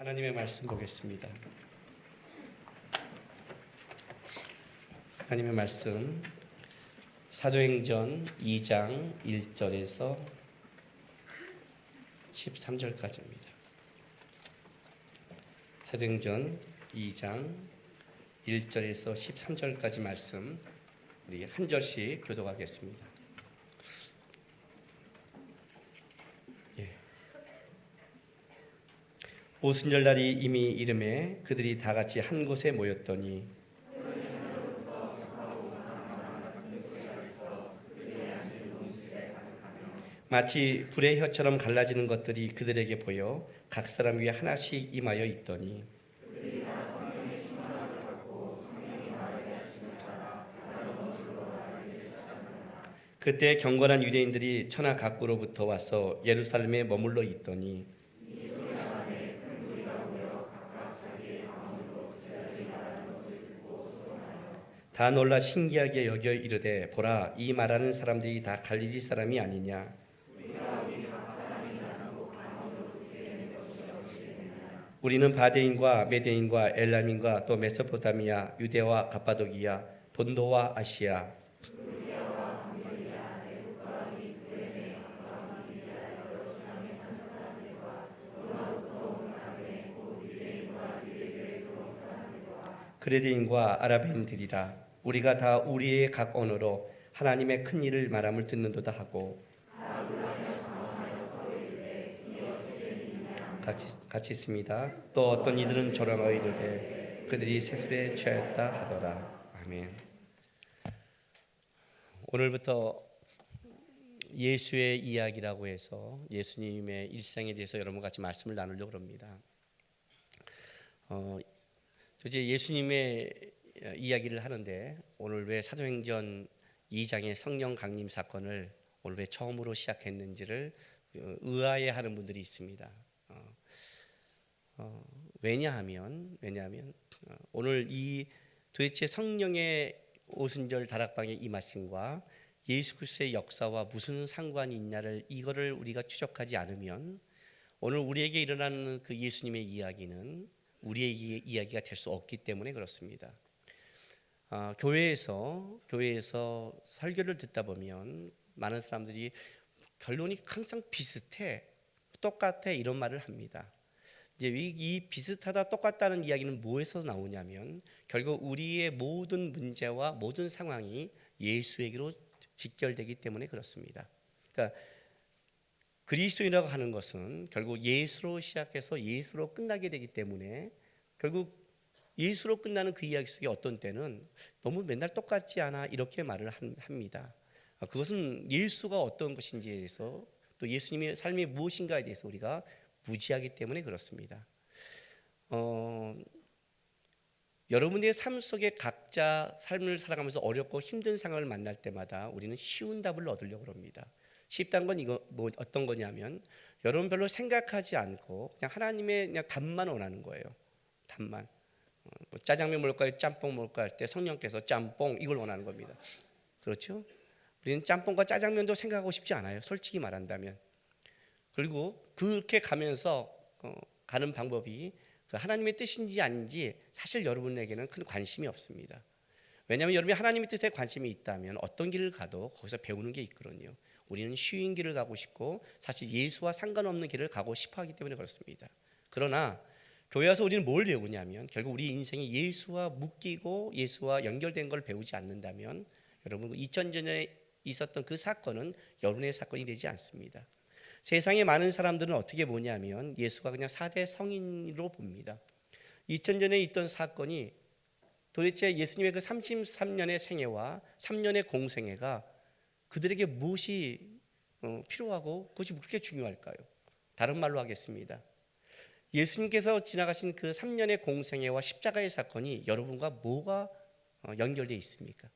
하나님의 말씀 보겠습니다. 하나님의 말씀 사도행전 2장 1절에서 13절까지입니다. 사도행전 2장 1절에서 13절까지 말씀 우리 한 절씩 교독하겠습니다. 오순절날이 이미 이름에 그들이 다 같이 한 곳에 모였더니 마치 불의 혀처럼 갈라지는 것들이 그들에게 보여 각 사람 위에 하나씩 임하여 있더니 그때 경건한 유대인들이 천하 각구로부터 와서 예루살렘에 머물러 있더니 다 놀라 신기하게 여겨 이르되 보라 이 말하는 사람들이 다 갈릴리 사람이 아니냐. 우리는 바데인과 메데인과 엘람인과 또 메소포타미아 유대와 갑바도기아 본도와 아시아 그레데인과 아라베인들이라. 우리가 다 우리의 각 언어로 하나님의 큰 일을 말함을 듣는도다 하고 같이 있습니다. 또 어떤 이들은 조롱하여 이르되 그들이 세술에 취하였다 하더라. 아멘. 오늘부터 예수의 이야기라고 해서 예수님의 일생에 대해서 여러분 같이 말씀을 나누려고 합니다. 도대체 예수님의 이야기를 하는데 오늘 왜 사도행전 2장의 성령 강림 사건을 오늘 왜 처음으로 시작했는지를 의아해하는 분들이 있습니다. 왜냐하면 오늘 이 도대체 성령의 오순절 다락방에 임하심과 예수 그리스도의 역사와 무슨 상관이 있냐를 이거를 우리가 추적하지 않으면 오늘 우리에게 일어나는 그 예수님의 이야기는 우리의 이야기가 될 수 없기 때문에 그렇습니다. 교회에서 설교를 듣다 보면 많은 사람들이 결론이 항상 비슷해, 똑같아 이런 말을 합니다. 이제 이 비슷하다, 똑같다는 이야기는 뭐에서 나오냐면 결국 우리의 모든 문제와 모든 상황이 예수에게로 직결되기 때문에 그렇습니다. 그러니까 그리스도인이라고 하는 것은 결국 예수로 시작해서 예수로 끝나게 되기 때문에 결국 예수로 끝나는 그 이야기 속에 어떤 때는 너무 맨날 똑같지 않아 이렇게 말을 합니다. 그것은 예수가 어떤 것인지에 대해서 또 예수님의 삶이 무엇인가에 대해서 우리가 무지하기 때문에 그렇습니다. 여러분의 삶 속에 각자 삶을 살아가면서 어렵고 힘든 상황을 만날 때마다 우리는 쉬운 답을 얻으려고 합니다. 쉽다는 건 이거 어떤 거냐면 여러분 별로 생각하지 않고 그냥 하나님의 그냥 답만 원하는 거예요. 답만. 짜장면 먹을까요? 짬뽕 먹을까 할 때 성령께서 짬뽕 이걸 원하는 겁니다. 그렇죠? 우리는 짬뽕과 짜장면도 생각하고 싶지 않아요. 솔직히 말한다면. 그리고 그렇게 가면서 가는 방법이 하나님의 뜻인지 아닌지 사실 여러분에게는 큰 관심이 없습니다. 왜냐하면 여러분이 하나님의 뜻에 관심이 있다면 어떤 길을 가도 거기서 배우는 게 있거든요. 우리는 쉬운 길을 가고 싶고 사실 예수와 상관없는 길을 가고 싶어 하기 때문에 그렇습니다. 그러나 교회 와서 우리는 뭘 배우냐면 결국 우리 인생이 예수와 묶이고 예수와 연결된 걸 배우지 않는다면 여러분 2000년에 있었던 그 사건은 여러분의 사건이 되지 않습니다. 세상의 많은 사람들은 어떻게 보냐면 예수가 그냥 4대 성인으로 봅니다. 2000년에 있던 사건이 도대체 예수님의 그 33년의 생애와 3년의 공생애가 그들에게 무엇이 필요하고 그것이 그렇게 중요할까요? 다른 말로 하겠습니다. 예수님께서 지나가신 그 3년의 공생애와 십자가의 사건이 여러분과 뭐가 연결되어 있습니까?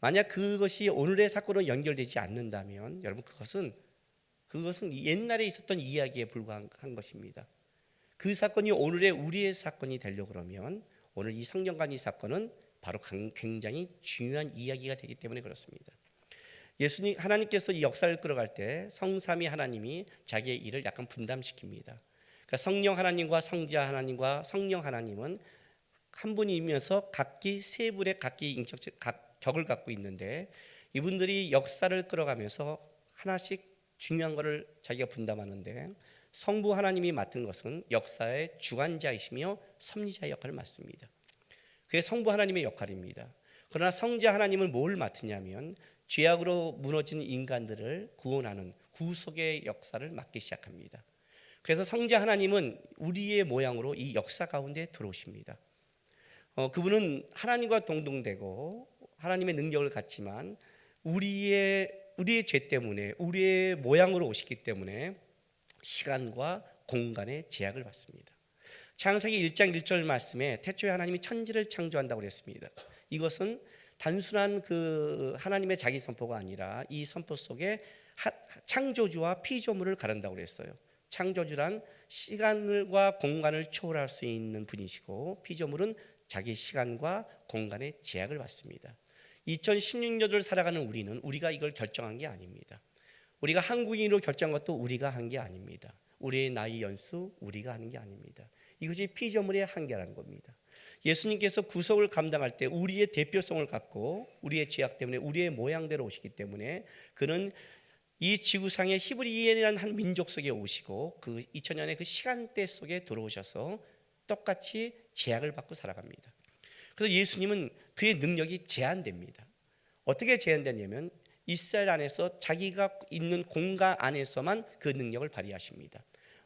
만약 그것이 오늘의 사건으로 연결되지 않는다면 여러분 그것은 옛날에 있었던 이야기에 불과한 것입니다. 그 사건이 오늘의 우리의 사건이 되려고 그러면 오늘 이 성령간이 사건은 바로 굉장히 중요한 이야기가 되기 때문에 그렇습니다. 하나님께서 이 역사를 끌어갈 때 성삼위 하나님이 자기의 일을 약간 분담시킵니다. 그러니까 성령 하나님과 성자 하나님과 성령 하나님은 한 분이면서 각기 세 분의 각기 인격 격을 갖고 있는데, 이분들이 역사를 끌어가면서 하나씩 중요한 것을 자기가 분담하는데, 성부 하나님이 맡은 것은 역사의 주관자이시며 섭리자의 역할을 맡습니다. 그게 성부 하나님의 역할입니다. 그러나 성자 하나님은 뭘 맡으냐면 죄악으로 무너진 인간들을 구원하는 구속의 역사를 맡기 시작합니다. 그래서 성자 하나님은 우리의 모양으로 이 역사 가운데 들어오십니다. 그분은 하나님과 동등되고 하나님의 능력을 갖지만 우리의 죄 때문에 우리의 모양으로 오시기 때문에 시간과 공간의 제약을 받습니다. 창세기 1장 1절 말씀에 태초에 하나님이 천지를 창조한다고 그랬습니다. 이것은 단순한 그 하나님의 자기 선포가 아니라 이 선포 속에 창조주와 피조물을 가른다고 그랬어요. 창조주란 시간과 공간을 초월할 수 있는 분이시고, 피조물은 자기 시간과 공간의 제약을 받습니다. 2016년을 살아가는 우리가 이걸 결정한 게 아닙니다. 우리가 한국인으로 결정한 것도 우리가 한 게 아닙니다. 우리의 나이 연수 우리가 하는 게 아닙니다. 이것이 피조물의 한계라는 겁니다. 예수님께서 구속을 감당할 때 우리의 대표성을 갖고 우리의 죄악 때문에 우리의 모양대로 오시기 때문에 그는 이 지구상의 히브리인이라는 한 민족 속에 오시고 그 2000년의 그 시간대 속에 들어오셔서 똑같이 제약을 받고 살아갑니다. 그래서 예수님은 그의 능력이 제한됩니다. 어떻게 제한되냐면 이스라엘 안에서 자기가 있는 공간 안에서만 그 능력을 발휘하십니다.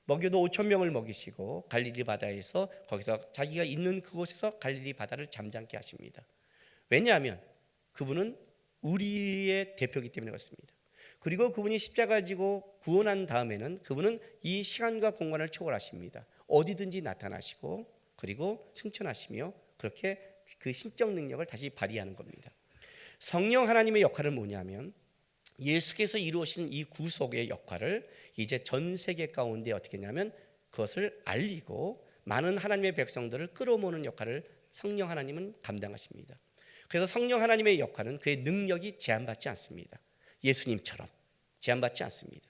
먹여도 5,000명을 먹이시고 갈릴리 바다에서 거기서 자기가 있는 그곳에서 갈릴리 바다를 잠잠케 하십니다. 왜냐하면 그분은 우리의 대표이기 때문에 그렇습니다. 그리고 그분이 십자가를 지고 구원한 다음에는 그분은 이 시간과 공간을 초월하십니다. 어디든지 나타나시고 그리고 승천하시며 그렇게 그 신적 능력을 다시 발휘하는 겁니다. 성령 하나님의 역할은 뭐냐면 예수께서 이루어진 이 구속의 역할을 이제 전 세계 가운데 어떻게 했냐면 그것을 알리고 많은 하나님의 백성들을 끌어모으는 역할을 성령 하나님은 감당하십니다. 그래서 성령 하나님의 역할은 그의 능력이 제한받지 않습니다. 예수님처럼 제한받지 않습니다.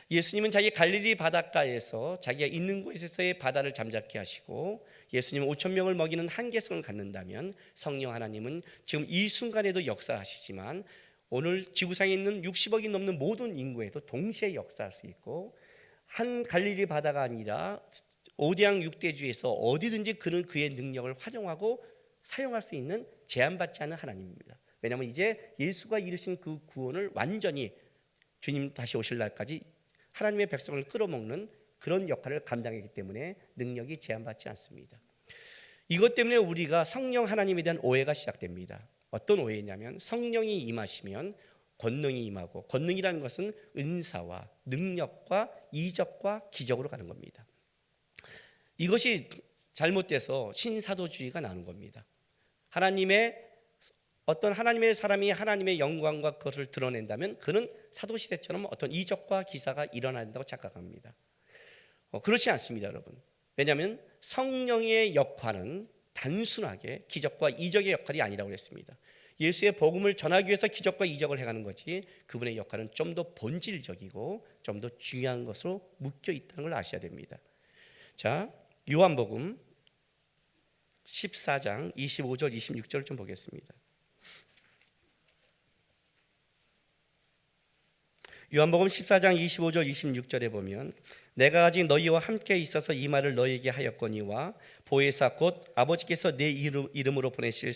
예수님은 자기 갈릴리 바닷가에서 자기가 있는 곳에서의 바다를 잠잠케 하시고, 예수님은 5,000명을 먹이는 한계성을 갖는다면 성령 하나님은 지금 이 순간에도 역사하시지만 오늘 지구상에 있는 60억이 넘는 모든 인구에도 동시에 역사할 수 있고, 한 갈릴리 바다가 아니라 5대양 6대주에서 어디든지 그는 그의 능력을 활용하고 사용할 수 있는 제한받지 않은 하나님입니다. 왜냐하면 이제 예수가 이루신 그 구원을 완전히 주님 다시 오실 날까지 하나님의 백성을 끌어먹는 그런 역할을 감당하기 때문에 능력이 제한받지 않습니다. 이것 때문에 우리가 성령 하나님에 대한 오해가 시작됩니다. 어떤 오해냐면 성령이 임하시면 권능이 임하고, 권능이라는 것은 은사와 능력과 이적과 기적으로 가는 겁니다. 이것이 잘못돼서 신사도주의가 나오는 겁니다. 어떤 하나님의 사람이 하나님의 영광과 그것을 드러낸다면 그는 사도시대처럼 어떤 이적과 기사가 일어난다고 착각합니다. 그렇지 않습니다, 여러분. 왜냐하면 성령의 역할은 단순하게 기적과 이적의 역할이 아니라고 했습니다. 예수의 복음을 전하기 위해서 기적과 이적을 해가는 거지, 그분의 역할은 좀 더 본질적이고 좀 더 중요한 것으로 묶여 있다는 걸 아셔야 됩니다. 자, 요한복음 14장 25절 26절을 좀 보겠습니다. 요한복음 14장 25절 26절에 보면, 내가 아직 너희와 함께 있어서 이 말을 너희에게 하였거니와 보혜사 곧 아버지께서 내 이름으로 보내실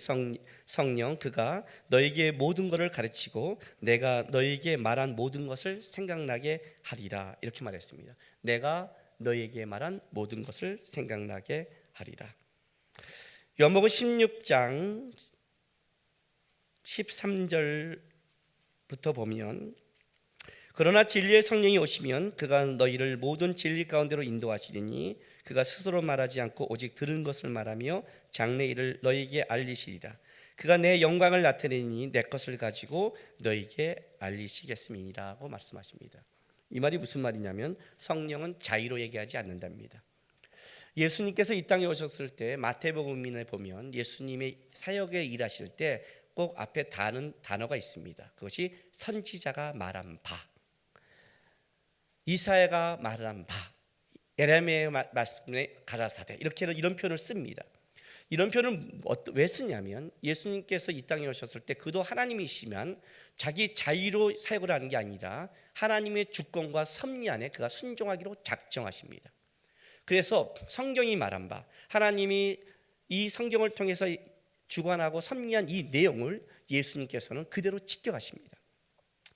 성령 그가 너희에게 모든 것을 가르치고 내가 너희에게 말한 모든 것을 생각나게 하리라, 이렇게 말했습니다. 내가 너희에게 말한 모든 것을 생각나게 하리라. 요한복음 16장 13절부터 보면, 그러나 진리의 성령이 오시면 그가 너희를 모든 진리 가운데로 인도하시리니 그가 스스로 말하지 않고 오직 들은 것을 말하며 장래 일을 너희에게 알리시리라. 그가 내 영광을 나타내니 내 것을 가지고 너희에게 알리시겠음이니라고 말씀하십니다. 이 말이 무슨 말이냐면 성령은 자의로 얘기하지 않는답니다. 예수님께서 이 땅에 오셨을 때 마태복음에 보면 예수님의 사역에 일하실 때 꼭 앞에 다는 단어가 있습니다. 그것이 선지자가 말한 바, 이사야가 말한 바, 에레미야의 말씀에 가라사대 이런 표현을 씁니다. 이런 표현을 왜 쓰냐면 예수님께서 이 땅에 오셨을 때 그도 하나님이시면 자기 자유로 사역을 하는 게 아니라 하나님의 주권과 섭리 안에 그가 순종하기로 작정하십니다. 그래서 성경이 말한 바 하나님이 이 성경을 통해서 주관하고 섭리한 이 내용을 예수님께서는 그대로 지켜가십니다.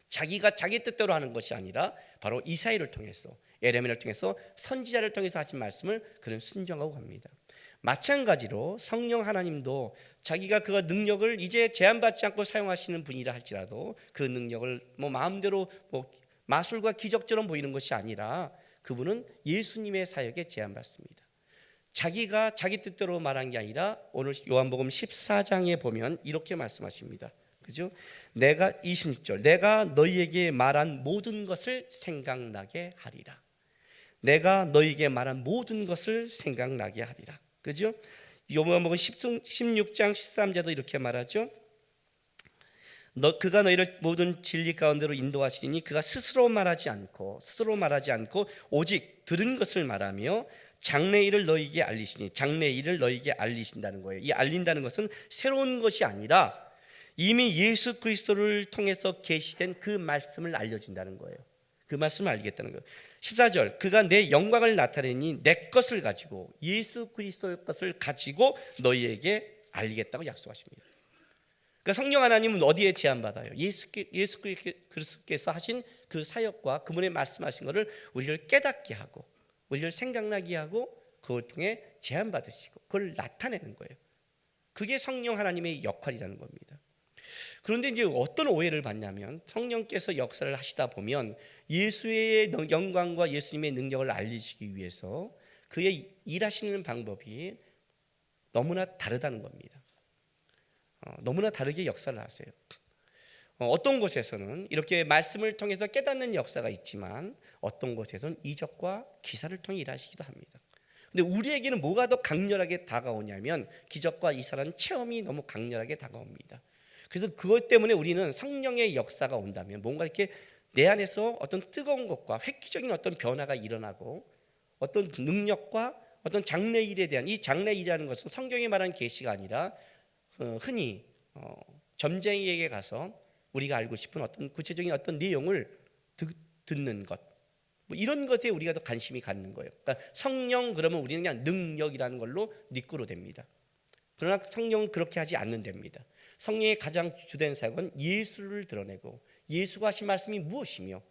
자기가 자기 뜻대로 하는 것이 아니라 바로 이사야를 통해서 에레미야를 통해서 선지자를 통해서 하신 말씀을 그는 순종하고 갑니다. 마찬가지로 성령 하나님도 자기가 그 능력을 이제 제한받지 않고 사용하시는 분이라 할지라도 그 능력을 마음대로 마술과 기적처럼 보이는 것이 아니라 그분은 예수님의 사역에 제한받습니다. 자기가 자기 뜻대로 말한 게 아니라 오늘 요한복음 14장에 보면 이렇게 말씀하십니다. 그죠? 내가 26절 내가 너희에게 말한 모든 것을 생각나게 하리라. 내가 너희에게 말한 모든 것을 생각나게 하리라. 그죠? 요한복음 16장 13절도 이렇게 말하죠. 그가 너희를 모든 진리 가운데로 인도하시니 그가 스스로 말하지 않고 오직 들은 것을 말하며 장래 일을 너희에게 알리시니 장래 일을 너희에게 알리신다는 거예요. 이 알린다는 것은 새로운 것이 아니라 이미 예수 그리스도를 통해서 계시된 그 말씀을 알려준다는 거예요. 그 말씀을 알리겠다는 거예요. 14절 그가 내 영광을 나타내니 내 것을 가지고 예수 그리스도의 것을 가지고 너희에게 알리겠다고 약속하십니다. 그러니까 성령 하나님은 어디에 제한받아요? 예수 그리스도께서 하신 그 사역과 그분의 말씀하신 것을 우리를 깨닫게 하고 우리를 생각나게 하고 그걸 통해 제한받으시고 그걸 나타내는 거예요. 그게 성령 하나님의 역할이라는 겁니다. 그런데 이제 어떤 오해를 받냐면 성령께서 역사를 하시다 보면 예수의 영광과 예수님의 능력을 알리시기 위해서 그의 일하시는 방법이 너무나 다르다는 겁니다. 너무나 다르게 역사를 하세요. 어떤 곳에서는 이렇게 말씀을 통해서 깨닫는 역사가 있지만 어떤 곳에서는 이적과 기사를 통해 일하시기도 합니다. 근데 우리에게는 뭐가 더 강렬하게 다가오냐면 기적과 이사라는 체험이 너무 강렬하게 다가옵니다. 그래서 그것 때문에 우리는 성령의 역사가 온다면 뭔가 이렇게 내 안에서 어떤 뜨거운 것과 획기적인 어떤 변화가 일어나고 어떤 능력과 어떤 장래일에 대한 이 장래일이라는 것은 성경이 말하는 계시가 아니라 흔히 점쟁이에게 가서 우리가 알고 싶은 어떤 구체적인 어떤 내용을 듣는 것 이런 것에 우리가 더 관심이 갖는 거예요. 그러니까 성령 그러면 우리는 그냥 능력이라는 걸로 니꾸로 됩니다. 그러나 성령은 그렇게 하지 않는답니다. 성령의 가장 주된 사역은 예수를 드러내고 예수가 하신 말씀이 무엇이며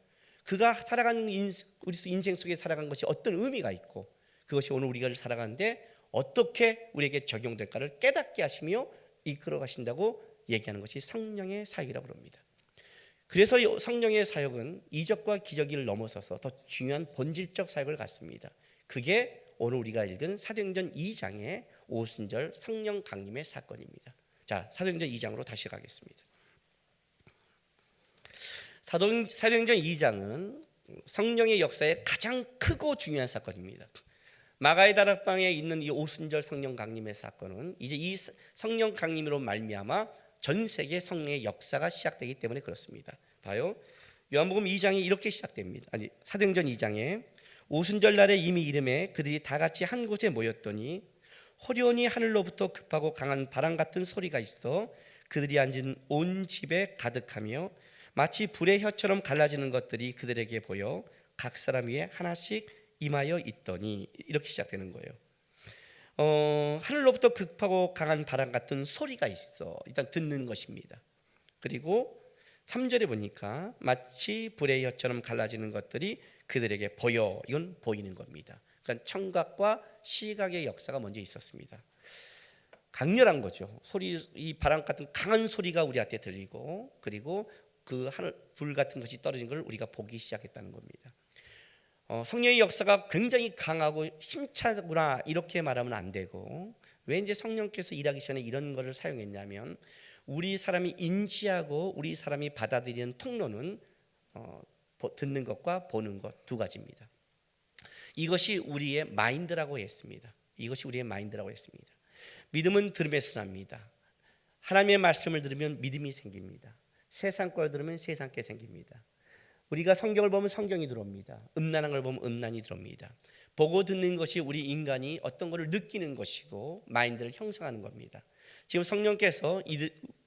그가 살아가는 우리 인생 속에 살아간 것이 어떤 의미가 있고 그것이 오늘 우리가 살아가는데 어떻게 우리에게 적용될까를 깨닫게 하시며 이끌어 가신다고 얘기하는 것이 성령의 사역이라고 합니다. 그래서 성령의 사역은 이적과 기적을 넘어서서 더 중요한 본질적 사역을 갖습니다. 그게 오늘 우리가 읽은 사도행전 2장의 오순절 성령 강림의 사건입니다. 자, 사도행전 2장으로 다시 가겠습니다. 사도행전 2장은 성령의 역사에 가장 크고 중요한 사건입니다. 마가의 다락방에 있는 이 오순절 성령 강림의 사건은 이제 이 성령 강림으로 말미암아 전 세계 성령의 역사가 시작되기 때문에 그렇습니다. 봐요. 요한복음 2장이 이렇게 시작됩니다. 사도행전 2장에 오순절 날에 이미 이름에 그들이 다 같이 한 곳에 모였더니 호련히 하늘로부터 급하고 강한 바람 같은 소리가 있어 그들이 앉은 온 집에 가득하며 마치 불의 혀처럼 갈라지는 것들이 그들에게 보여 각 사람 위에 하나씩 임하여 있더니 이렇게 시작되는 거예요. 하늘로부터 급하고 강한 바람 같은 소리가 있어 일단 듣는 것입니다. 그리고 3절에 보니까 마치 불의 혀처럼 갈라지는 것들이 그들에게 보여 이건 보이는 겁니다. 그러니까 청각과 시각의 역사가 먼저 있었습니다. 강렬한 거죠. 이 바람 같은 강한 소리가 우리한테 들리고 그리고 그 하늘 불 같은 것이 떨어진 걸 우리가 보기 시작했다는 겁니다. 성령의 역사가 굉장히 강하고 힘차구나 이렇게 말하면 안 되고 왜 이제 성령께서 일하기 전에 이런 것을 사용했냐면 우리 사람이 인지하고 우리 사람이 받아들이는 통로는 듣는 것과 보는 것 두 가지입니다. 이것이 우리의 마인드라고 했습니다. 믿음은 들음에서 납니다. 하나님의 말씀을 들으면 믿음이 생깁니다. 세상 걸 들으면 세상 게 생깁니다. 우리가 성경을 보면 성경이 들어옵니다. 음란한 걸 보면 음란이 들어옵니다. 보고 듣는 것이 우리 인간이 어떤 것을 느끼는 것이고 마인드를 형성하는 겁니다. 지금 성령께서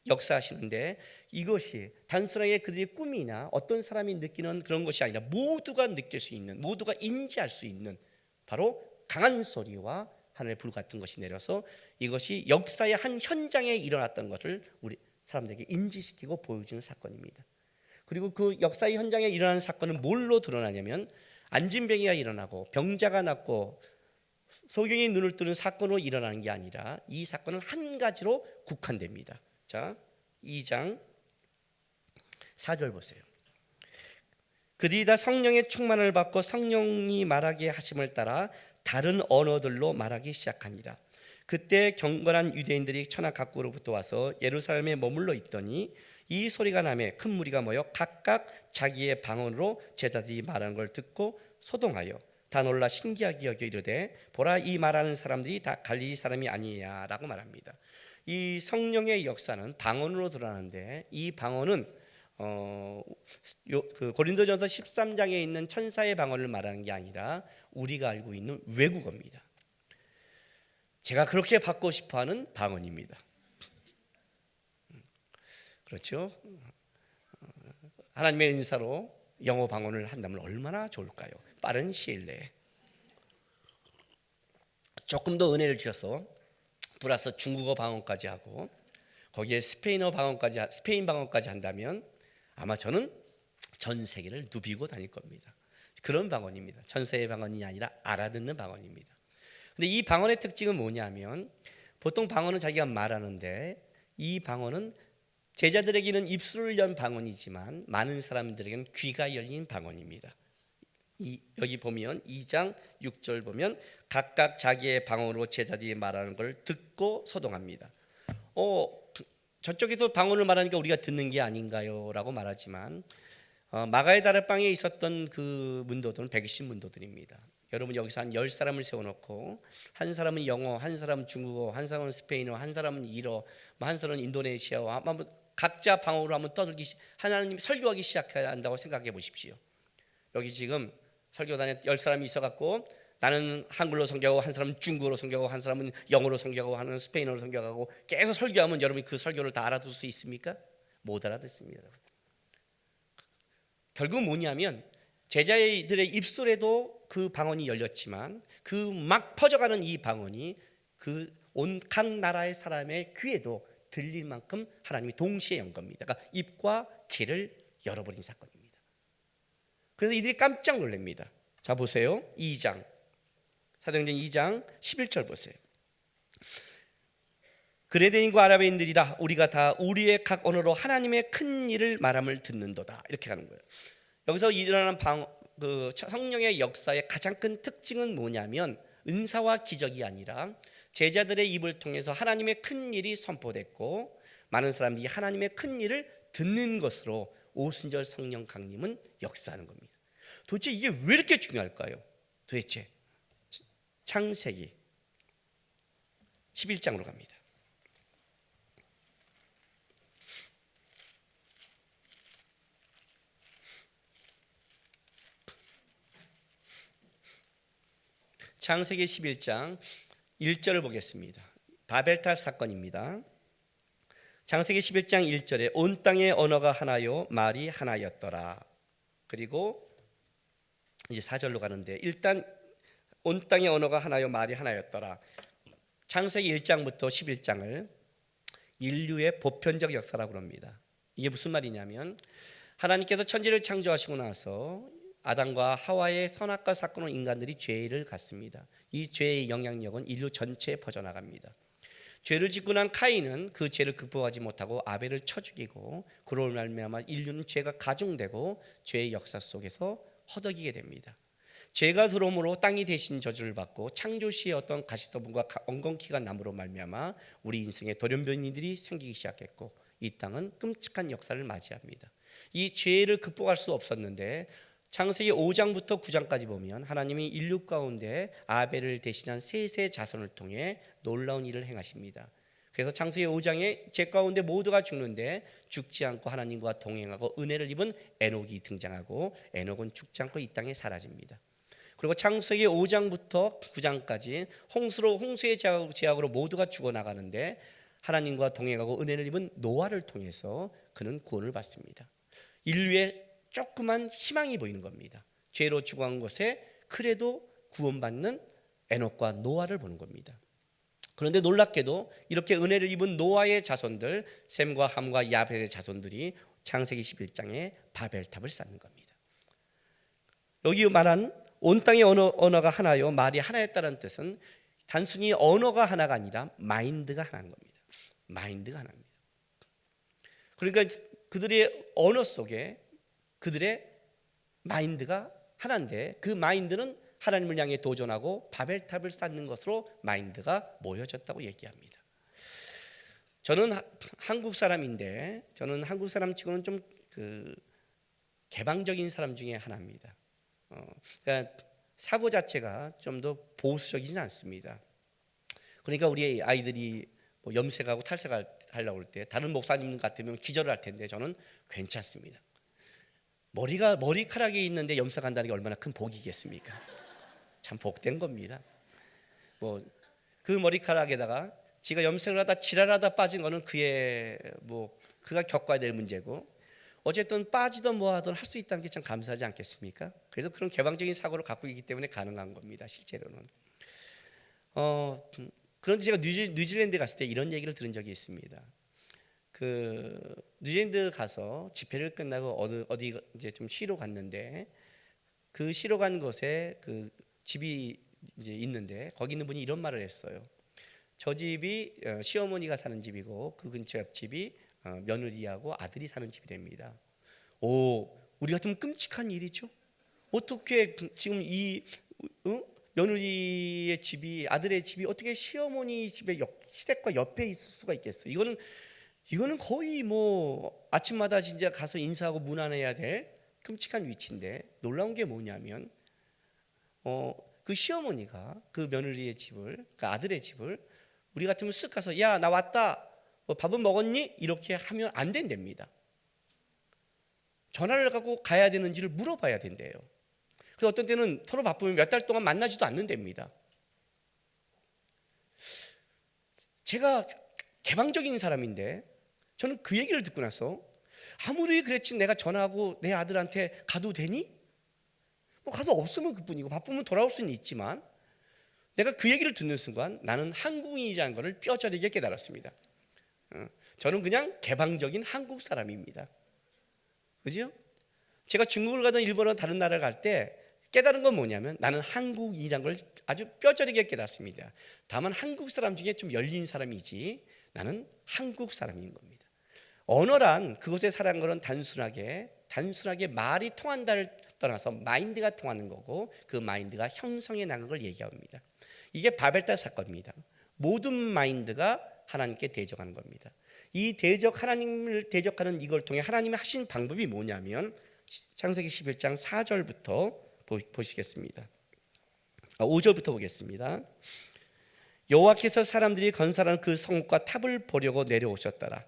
역사하시는데 이것이 단순하게 그들의 꿈이나 어떤 사람이 느끼는 그런 것이 아니라 모두가 느낄 수 있는, 모두가 인지할 수 있는 바로 강한 소리와 하늘의 불 같은 것이 내려서 이것이 역사의 한 현장에 일어났던 것을 우리 사람들에게 인지시키고 보여주는 사건입니다. 그리고 그 역사의 현장에 일어나는 사건은 뭘로 드러나냐면 안진뱅이가 일어나고 병자가 낫고 소경이 눈을 뜨는 사건으로 일어나는 게 아니라 이 사건은 한 가지로 국한됩니다. 자, 2장 4절 보세요. 그들이 다 성령의 충만을 받고 성령이 말하게 하심을 따라 다른 언어들로 말하기 시작하니라. 그때 경건한 유대인들이 천하 각국으로부터 와서 예루살렘에 머물러 있더니 이 소리가 나매 큰 무리가 모여 각각 자기의 방언으로 제자들이 말하는 걸 듣고 소동하여 다 놀라 신기하게 여겨 이르되 보라, 이 말하는 사람들이 다 갈릴리 사람이 아니냐 라고 말합니다. 이 성령의 역사는 방언으로 드러나는데 이 방언은 그 고린도전서 13장에 있는 천사의 방언을 말하는 게 아니라 우리가 알고 있는 외국어입니다. 제가 그렇게 받고 싶어하는 방언입니다. 그렇죠? 하나님의 은사로 영어 방언을 한다면 얼마나 좋을까요? 빠른 시일 내에 조금 더 은혜를 주셔서 플러스 중국어 방언까지 하고 거기에 스페인 방언까지 한다면 아마 저는 전 세계를 누비고 다닐 겁니다. 그런 방언입니다. 전세의 방언이 아니라 알아듣는 방언입니다. 근데 이 방언의 특징은 뭐냐면 보통 방언은 자기가 말하는데 이 방언은 제자들에게는 입술을 연 방언이지만 많은 사람들에게는 귀가 열린 방언입니다. 여기 보면 2장 6절 보면 각각 자기의 방언으로 제자들이 말하는 걸 듣고 소동합니다. 저쪽에서 방언을 말하니까 우리가 듣는 게 아닌가요? 라고 말하지만 마가의 다락방에 있었던 그 문도들은 120 문도들입니다. 여러분 여기서 한 10사람을 세워놓고 한 사람은 영어, 한 사람은 중국어, 한 사람은 스페인어, 한 사람은 일어, 한 사람은 인도네시아어, 각자 방언으로 한번 떠들기, 하나님 설교하기 시작해야 한다고 생각해 보십시오. 여기 지금 설교단에 10사람이 있어갖고 나는 한글로 선교하고 한 사람은 중국어로 선교하고 한 사람은 영어로 선교하고 하는 스페인어로 선교하고 계속 설교하면 여러분이 그 설교를 다 알아들 수 있습니까? 못 알아듣습니다. 결국 뭐냐면 제자들의 입술에도 그 방언이 열렸지만 그 막 퍼져가는 이 방언이 그 온 각 나라의 사람의 귀에도 들릴 만큼 하나님이 동시에 연 겁니다. 그러니까 입과 귀를 열어버린 사건입니다. 그래서 이들이 깜짝 놀랍니다. 자 보세요. 2장 사도행전 2장 11절 보세요. 그레데인과 아라베인들이라 우리가 다 우리의 각 언어로 하나님의 큰 일을 말함을 듣는도다. 이렇게 가는 거예요. 여기서 일어나는 성령의 역사의 가장 큰 특징은 뭐냐면 은사와 기적이 아니라 제자들의 입을 통해서 하나님의 큰 일이 선포됐고 많은 사람들이 하나님의 큰 일을 듣는 것으로 오순절 성령 강림은 역사하는 겁니다. 도대체 이게 왜 이렇게 중요할까요? 도대체 창세기 11장으로 갑니다. 창세기 11장 1절을 보겠습니다. 바벨탑 사건입니다. 창세기 11장 1절에 온 땅의 언어가 하나요 말이 하나였더라. 그리고 이제 4절로 가는데 일단 온 땅의 언어가 하나요 말이 하나였더라. 창세기 1장부터 11장을 인류의 보편적 역사라고 합니다. 이게 무슨 말이냐면 하나님께서 천지를 창조하시고 나서 아담과 하와의 선악과 사건으로 인간들이 죄를 갖습니다. 이 죄의 영향력은 인류 전체에 퍼져나갑니다. 죄를 짓고 난 카인은 그 죄를 극복하지 못하고 아벨을 쳐 죽이고 그로 말미암아 인류는 죄가 가중되고 죄의 역사 속에서 허덕이게 됩니다. 죄가 들어옴으로 땅이 대신 저주를 받고 창조시의 어떤 가시더분과 엉겅퀴가 남으로 말미암아 우리 인생에 돌연변이들이 생기기 시작했고 이 땅은 끔찍한 역사를 맞이합니다. 이 죄를 극복할 수 없었는데 창세기 5장부터 9장까지 보면 하나님이 인류 가운데 아벨을 대신한 셋의 자손을 통해 놀라운 일을 행하십니다. 그래서 창세기 5장에 죄 가운데 모두가 죽는데 죽지 않고 하나님과 동행하고 은혜를 입은 에녹이 등장하고 에녹은 죽지 않고 이 땅에 사라집니다. 그리고 창세기 5장부터 9장까지 홍수의 제약으로 모두가 죽어나가는데 하나님과 동행하고 은혜를 입은 노아를 통해서 그는 구원을 받습니다. 인류의 조그만 희망이 보이는 겁니다. 죄로 죽어간 것에 그래도 구원받는 에녹과 노아를 보는 겁니다. 그런데 놀랍게도 이렇게 은혜를 입은 노아의 자손들, 셈과 함과 야벳의 자손들이 창세기 11장에 바벨탑을 쌓는 겁니다. 여기 말한 온 땅의 언어가 하나요, 말이 하나였다는 뜻은 단순히 언어가 하나가 아니라 마인드가 하나인 겁니다. 마인드가 하나입니다. 그러니까 그들의 언어 속에 그들의 마인드가 하나인데 그 마인드는 하나님을 향해 도전하고 바벨탑을 쌓는 것으로 마인드가 모여졌다고 얘기합니다. 저는 한국 사람인데 저는 한국 사람 치고는 좀 개방적인 사람 중에 하나입니다. 그러니까 사고 자체가 좀 더 보수적이진 않습니다. 그러니까 우리 아이들이 뭐 염색하고 탈색하려고 할 때 다른 목사님 같으면 기절을 할 텐데 저는 괜찮습니다. 머리카락이 있는데 염색한다는 게 얼마나 큰 복이겠습니까? 참 복된 겁니다. 뭐 그 머리카락에다가 지가 염색을 하다 지랄하다 빠진 거는 그가 겪어야 될 문제고, 어쨌든 빠지든 뭐하든 할 수 있다는 게 참 감사하지 않겠습니까? 그래서 그런 개방적인 사고를 갖고 있기 때문에 가능한 겁니다. 실제로는. 그런데 제가 뉴질랜드 갔을 때 이런 얘기를 들은 적이 있습니다. 뉴질랜드 가서 집회를 끝나고 어디 이제 좀 쉬러 갔는데 그 쉬러 간 곳에 그 집이 이제 있는데 거기 있는 분이 이런 말을 했어요. 저 집이 시어머니가 사는 집이고 그 근처 옆집이 며느리하고 아들이 사는 집이 됩니다. 우리 같으면 끔찍한 일이죠. 어떻게 지금 이 며느리의 집이, 아들의 집이 어떻게 시어머니 집의 시댁과 옆에 있을 수가 있겠어요? 이거는 거의 뭐 아침마다 진짜 가서 인사하고 문안해야 될 끔찍한 위치인데, 놀라운 게 뭐냐면 그 시어머니가 그 며느리의 집을, 그 아들의 집을 우리 같으면 쓱 가서 야 나 왔다, 뭐 밥은 먹었니? 이렇게 하면 안 된답니다. 전화를 갖고 가야 되는지를 물어봐야 된대요. 그래서 어떤 때는 서로 바쁘면 몇 달 동안 만나지도 않는답니다. 제가 개방적인 사람인데 저는 그 얘기를 듣고 나서 아무리 그랬지 내가 전화하고 내 아들한테 가도 되니? 뭐 가서 없으면 그뿐이고 바쁘면 돌아올 수는 있지만, 내가 그 얘기를 듣는 순간 나는 한국인이라는 것을 뼈저리게 깨달았습니다. 저는 그냥 개방적인 한국 사람입니다. 그죠? 제가 중국을 가든 일본을 다른 나라를 갈 때 깨달은 건 뭐냐면 나는 한국인이라는 걸 아주 뼈저리게 깨달았습니다. 다만 한국 사람 중에 좀 열린 사람이지 나는 한국 사람인 겁니다. 언어란 그곳에 살아간 것은 단순하게 말이 통한다를 떠나서 마인드가 통하는 거고, 그 마인드가 형성해 나간 걸 얘기합니다. 이게 바벨탑 사건입니다. 모든 마인드가 하나님께 대적하는 겁니다. 하나님을 대적하는 이걸 통해 하나님이 하신 방법이 뭐냐면 창세기 11장 4절부터 보시겠습니다. 5절부터 보겠습니다. 여호와께서 사람들이 건설한 그 성읍과 탑을 보려고 내려오셨더라.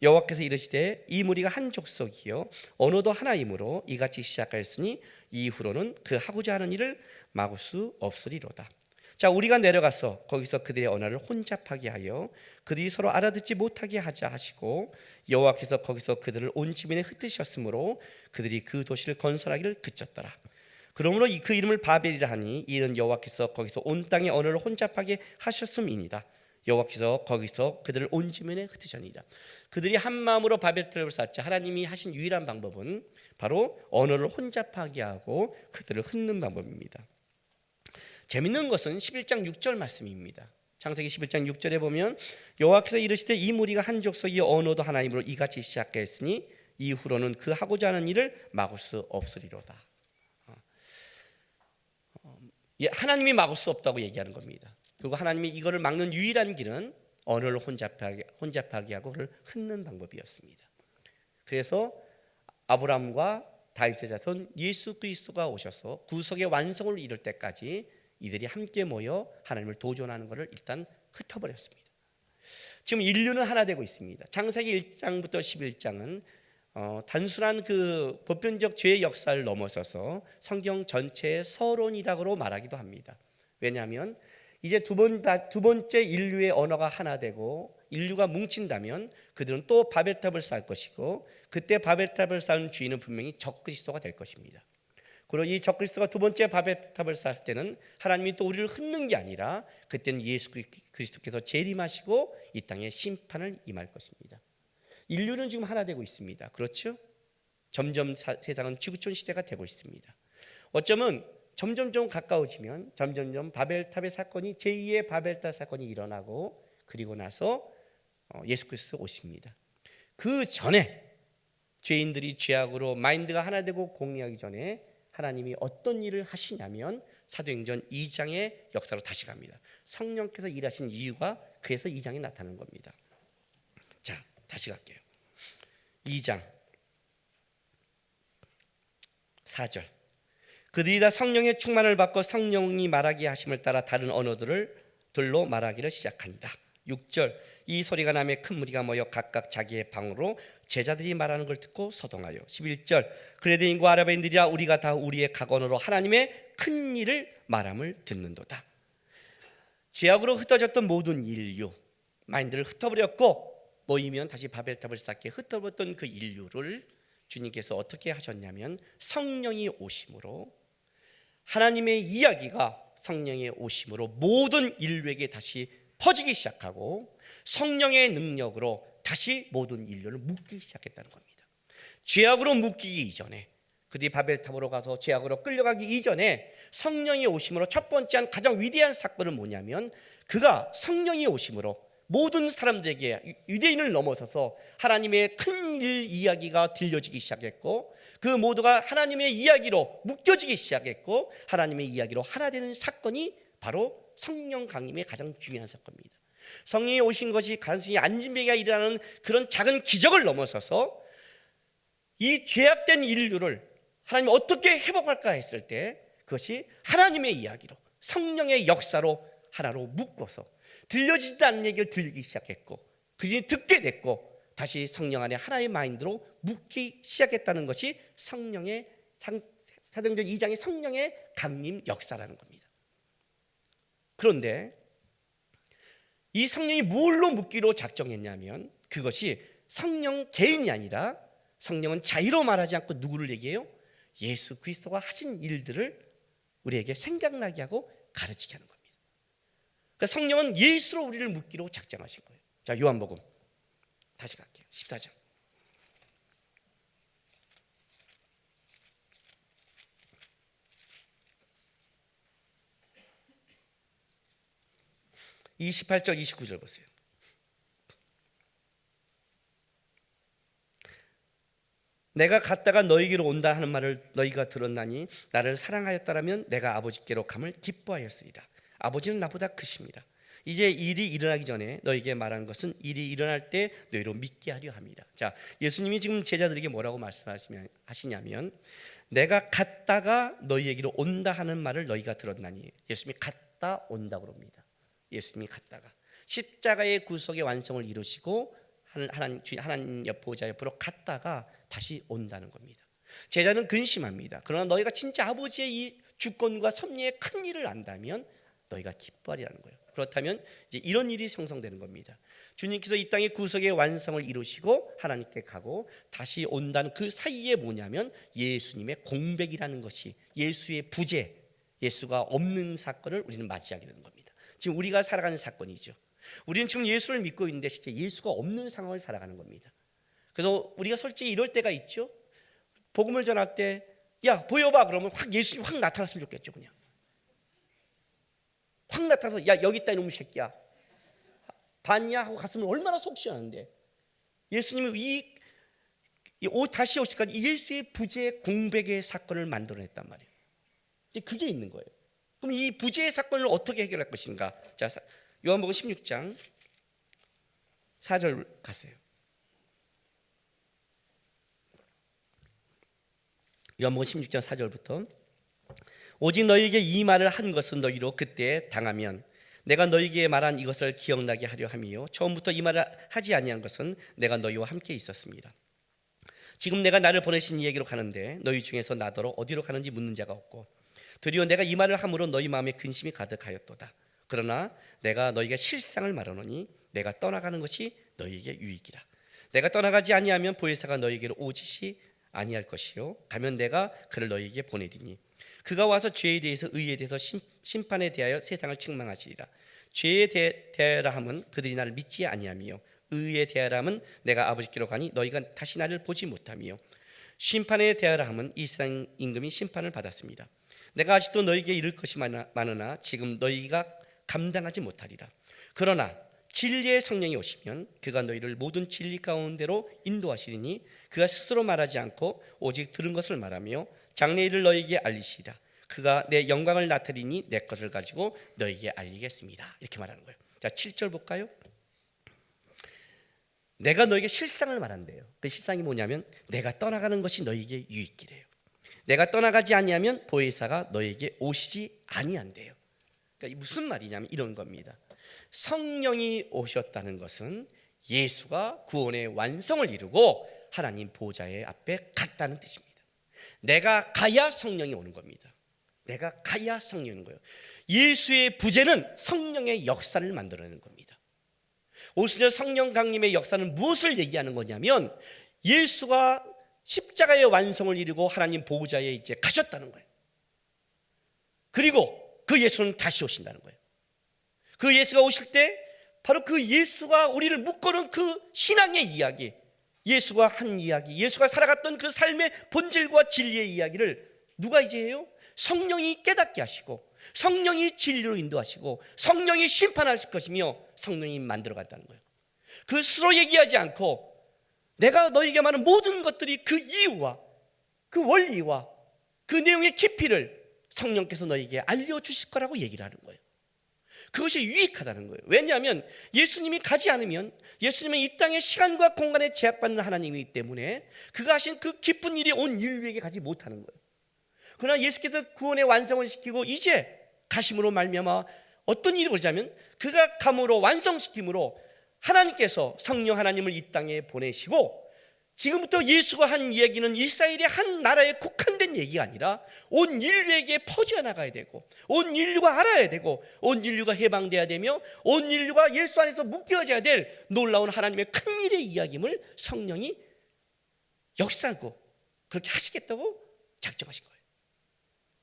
여호와께서 이르시되 이 무리가 한 족속이요 언어도 하나이므로 이같이 시작하였으니 이후로는 그 하고자 하는 일을 막을 수 없으리로다. 자, 우리가 내려가서 거기서 그들의 언어를 혼잡하게 하여 그들이 서로 알아듣지 못하게 하자 하시고, 여호와께서 거기서 그들을 온 지면에 흩으셨으므로 그들이 그 도시를 건설하기를 그쳤더라. 그러므로 그 이름을 바벨이라 하니 이는 여호와께서 거기서 온 땅의 언어를 혼잡하게 하셨음이니라. 여호와께서 거기서 그들을 온 지면에 흩으셨느니라. 그들이 한 마음으로 바벨탑을 쌓자. 하나님이 하신 유일한 방법은 바로 언어를 혼잡하게 하고 그들을 흩는 방법입니다. 재밌는 것은 11장 6절 말씀입니다. 창세기 11장 6절에 보면 여호와께서 이르시되 이 무리가 한 족속이 언어도 하나님으로 이같이 시작했으니 이후로는 그 하고자 하는 일을 막을 수 없으리로다. 하나님이 막을 수 없다고 얘기하는 겁니다. 그리고 하나님이 이거를 막는 유일한 길은 언어를 혼잡하게 하고 그를 흩는 방법이었습니다. 그래서 아브라함과 다윗의 자손 예수 그리스도가 오셔서 구속의 완성을 이룰 때까지 이들이 함께 모여 하나님을 도전하는 것을 일단 흩어버렸습니다. 지금 인류는 하나 되고 있습니다. 창세기 1장부터 11장은 단순한 그 보편적 죄의 역사를 넘어서서 성경 전체의 서론이라고 말하기도 합니다. 왜냐하면 이제 두 번째 인류의 언어가 하나 되고 인류가 뭉친다면 그들은 또 바벨탑을 쌓을 것이고, 그때 바벨탑을 쌓은 주인은 분명히 적그리스도가 될 것입니다. 그리고 이 적그리스도가 두 번째 바벨탑을 쌓았을 때는 하나님이 또 우리를 흩는 게 아니라 그때는 예수 그리스도께서 재림하시고 이 땅에 심판을 임할 것입니다. 인류는 지금 하나 되고 있습니다. 그렇죠? 점점 세상은 지구촌 시대가 되고 있습니다. 어쩌면 점점 가까워지면 점점 바벨탑의 사건이, 제2의 바벨탑 사건이 일어나고, 그리고 나서 예수 그리스도 오십니다. 그 전에 죄인들이 죄악으로 마인드가 하나 되고 공의하기 전에 하나님이 어떤 일을 하시냐면 사도행전 2장의 역사로 다시 갑니다. 성령께서 일하신 이유가 그래서 2장에 나타나는 겁니다. 자, 다시 갈게요. 2장 4절. 그들이 다 성령의 충만을 받고 성령이 말하게 하심을 따라 다른 언어들로 말하기를 시작합니다. 6절. 이 소리가 나며 큰 무리가 모여 각각 자기의 방으로 제자들이 말하는 걸 듣고 소동하여. 11절. 그레데인과 아라베인들이라 우리가 다 우리의 각 언어로 하나님의 큰 일을 말함을 듣는도다. 죄악으로 흩어졌던 모든 인류, 마인드를 흩어버렸고 모이면 다시 바벨탑을 쌓게 흩어버렸던 그 인류를 주님께서 어떻게 하셨냐면 성령이 오심으로, 하나님의 이야기가 성령의 오심으로 모든 인류에게 다시 퍼지기 시작하고 성령의 능력으로 다시 모든 인류를 묶기 시작했다는 겁니다. 죄악으로 묶이기 이전에, 그들이 바벨탑으로 가서 죄악으로 끌려가기 이전에 성령이 오심으로 첫 번째 가장 위대한 사건은 뭐냐면, 그가 성령이 오심으로 모든 사람들에게 유대인을 넘어서서 하나님의 큰 일 이야기가 들려지기 시작했고, 그 모두가 하나님의 이야기로 묶여지기 시작했고 하나님의 이야기로 하나 되는 사건이 바로 성령 강림의 가장 중요한 사건입니다. 성령이 오신 것이 단순히 안진뱅이가 일어나는 그런 작은 기적을 넘어서서 이 죄악된 인류를 하나님이 어떻게 회복할까 했을 때 그것이 하나님의 이야기로, 성령의 역사로 하나로 묶어서 들려지지도 않는 얘기를 들리기 시작했고, 그들이 듣게 됐고 다시 성령 안에 하나의 마인드로 묶기 시작했다는 것이 성령의, 사도행전 2장의 성령의 강림 역사라는 겁니다. 그런데 이 성령이 뭘로 묶기로 작정했냐면, 그것이 성령 개인이 아니라 성령은 자의로 말하지 않고 누구를 얘기해요? 예수 그리스도가 하신 일들을 우리에게 생각나게 하고 가르치게 하는 겁니다. 그러니까 성령은 예수로 우리를 묶기로 작정하신 거예요. 자, 요한복음 다시 갈게요. 14장. 이 28절 29절 보세요. 내가 갔다가 너희에게로 온다 하는 말을 너희가 들었나니 나를 사랑하였다라면 내가 아버지께로 감을 기뻐하였으리라. 아버지는 나보다 크십니다. 이제 일이 일어나기 전에 너희에게 말하는 것은 일이 일어날 때 너희로 믿게 하려 합니다. 자, 예수님이 지금 제자들에게 뭐라고 말씀하시냐면, 내가 갔다가 너희에게로 온다 하는 말을 너희가 들었나니, 예수님이 갔다 온다고 합니다. 예수님이 갔다가 십자가의 구속의 완성을 이루시고 하나님 보좌 옆으로 갔다가 다시 온다는 겁니다. 제자는 근심합니다. 그러나 너희가 진짜 아버지의 이 주권과 섭리의 큰 일을 안다면 너희가 기뻐하리라는 거예요. 그렇다면 이제 이런 일이 형성되는 겁니다. 주님께서 이 땅의 구속의 완성을 이루시고 하나님께 가고 다시 온다는 그 사이에 뭐냐면 예수님의 공백이라는 것이, 예수의 부재, 예수가 없는 사건을 우리는 맞이하게 되는 겁니다. 지금 우리가 살아가는 사건이죠. 우리는 지금 예수를 믿고 있는데 실제 예수가 없는 상황을 살아가는 겁니다. 그래서 우리가 솔직히 이럴 때가 있죠. 복음을 전할 때 야 보여봐 그러면 확 예수님이 확 나타났으면 좋겠죠. 그냥 확 나타나서 야 여기 있다 이놈의 새끼야 봤냐 하고 갔으면 얼마나 속 시원한데, 예수님이 다시 오실까지 예수의 부재 공백의 사건을 만들어냈단 말이에요. 이제 그게 있는 거예요. 그럼 이 부재의 사건을 어떻게 해결할 것인가? 자, 요한복음 16장 4절 가세요. 요한복음 16장 4절부터 오직 너희에게 이 말을 한 것은 너희로 그때 당하면 내가 너희에게 말한 이것을 기억나게 하려 함이요 처음부터 이 말을 하지 아니한 것은 내가 너희와 함께 있었습니다. 지금 내가 나를 보내신 이에게로 가는데 너희 중에서 나더러 어디로 가는지 묻는 자가 없고 도리어 내가 이 말을 함으로 너희 마음에 근심이 가득하였도다. 그러나 내가 너희에게 실상을 말하노니 내가 떠나가는 것이 너희에게 유익이라. 내가 떠나가지 아니하면 보혜사가 너희에게로 오지시 아니할 것이요 가면 내가 그를 너희에게 보내리니 그가 와서 죄에 대해서 의에 대해서 심판에 대하여 세상을 책망하시리라. 죄에 대하여라 함은 그들이 나를 믿지 아니하며 의에 대하여라 함은 내가 아버지께로 가니 너희가 다시 나를 보지 못하며 심판에 대하여라 함은 이 세상 임금이 심판을 받았습니다. 내가 아직도 너희에게 이를 것이 많으나 지금 너희가 감당하지 못하리라. 그러나 진리의 성령이 오시면 그가 너희를 모든 진리 가운데로 인도하시리니 그가 스스로 말하지 않고 오직 들은 것을 말하며 장래일을 너희에게 알리시리라. 그가 내 영광을 나타내니 내 것을 가지고 너희에게 알리겠습니다. 이렇게 말하는 거예요. 자, 7절 볼까요? 내가 너에게 실상을 말한대요. 그 실상이 뭐냐면 내가 떠나가는 것이 너희에게 유익이래요. 내가 떠나가지 아니하면 보혜사가 너희에게 오시지 아니한대요. 그러니까 무슨 말이냐면 이런 겁니다. 성령이 오셨다는 것은 예수가 구원의 완성을 이루고 하나님 보좌의 앞에 갔다는 뜻입니다. 내가 가야 성령이 오는 겁니다. 내가 가야 성령이 오는 거예요. 예수의 부재는 성령의 역사를 만들어내는 겁니다. 오순절 성령 강림의 역사는 무엇을 얘기하는 거냐면 예수가 십자가의 완성을 이루고 하나님 보좌에 이제 가셨다는 거예요. 그리고 그 예수는 다시 오신다는 거예요. 그 예수가 오실 때 바로 그 예수가 우리를 묶어놓은 그 신앙의 이야기, 예수가 한 이야기, 예수가 살아갔던 그 삶의 본질과 진리의 이야기를 누가 이제 해요? 성령이 깨닫게 하시고 성령이 진리로 인도하시고 성령이 심판하실 것이며 성령이 만들어갔다는 거예요. 그 스스로 얘기하지 않고 내가 너에게 말하는 모든 것들이 그 이유와 그 원리와 그 내용의 깊이를 성령께서 너에게 알려주실 거라고 얘기를 하는 거예요. 그것이 유익하다는 거예요. 왜냐하면 예수님이 가지 않으면 예수님은 이 땅의 시간과 공간에 제약받는 하나님이기 때문에 그가 하신 그 기쁜 일이 온 인류에게 가지 못하는 거예요. 그러나 예수께서 구원의 완성을 시키고 이제 가심으로 말미암아 어떤 일이 벌어지냐면 그가 감으로 완성시킴으로 하나님께서 성령 하나님을 이 땅에 보내시고 지금부터 예수가 한 얘기는 이스라엘의 한 나라에 국한된 얘기가 아니라 온 인류에게 퍼져나가야 되고 온 인류가 알아야 되고 온 인류가 해방돼야 되며 온 인류가 예수 안에서 묶여져야 될 놀라운 하나님의 큰 일의 이야기임을 성령이 역사하고 그렇게 하시겠다고 작정하신 거예요.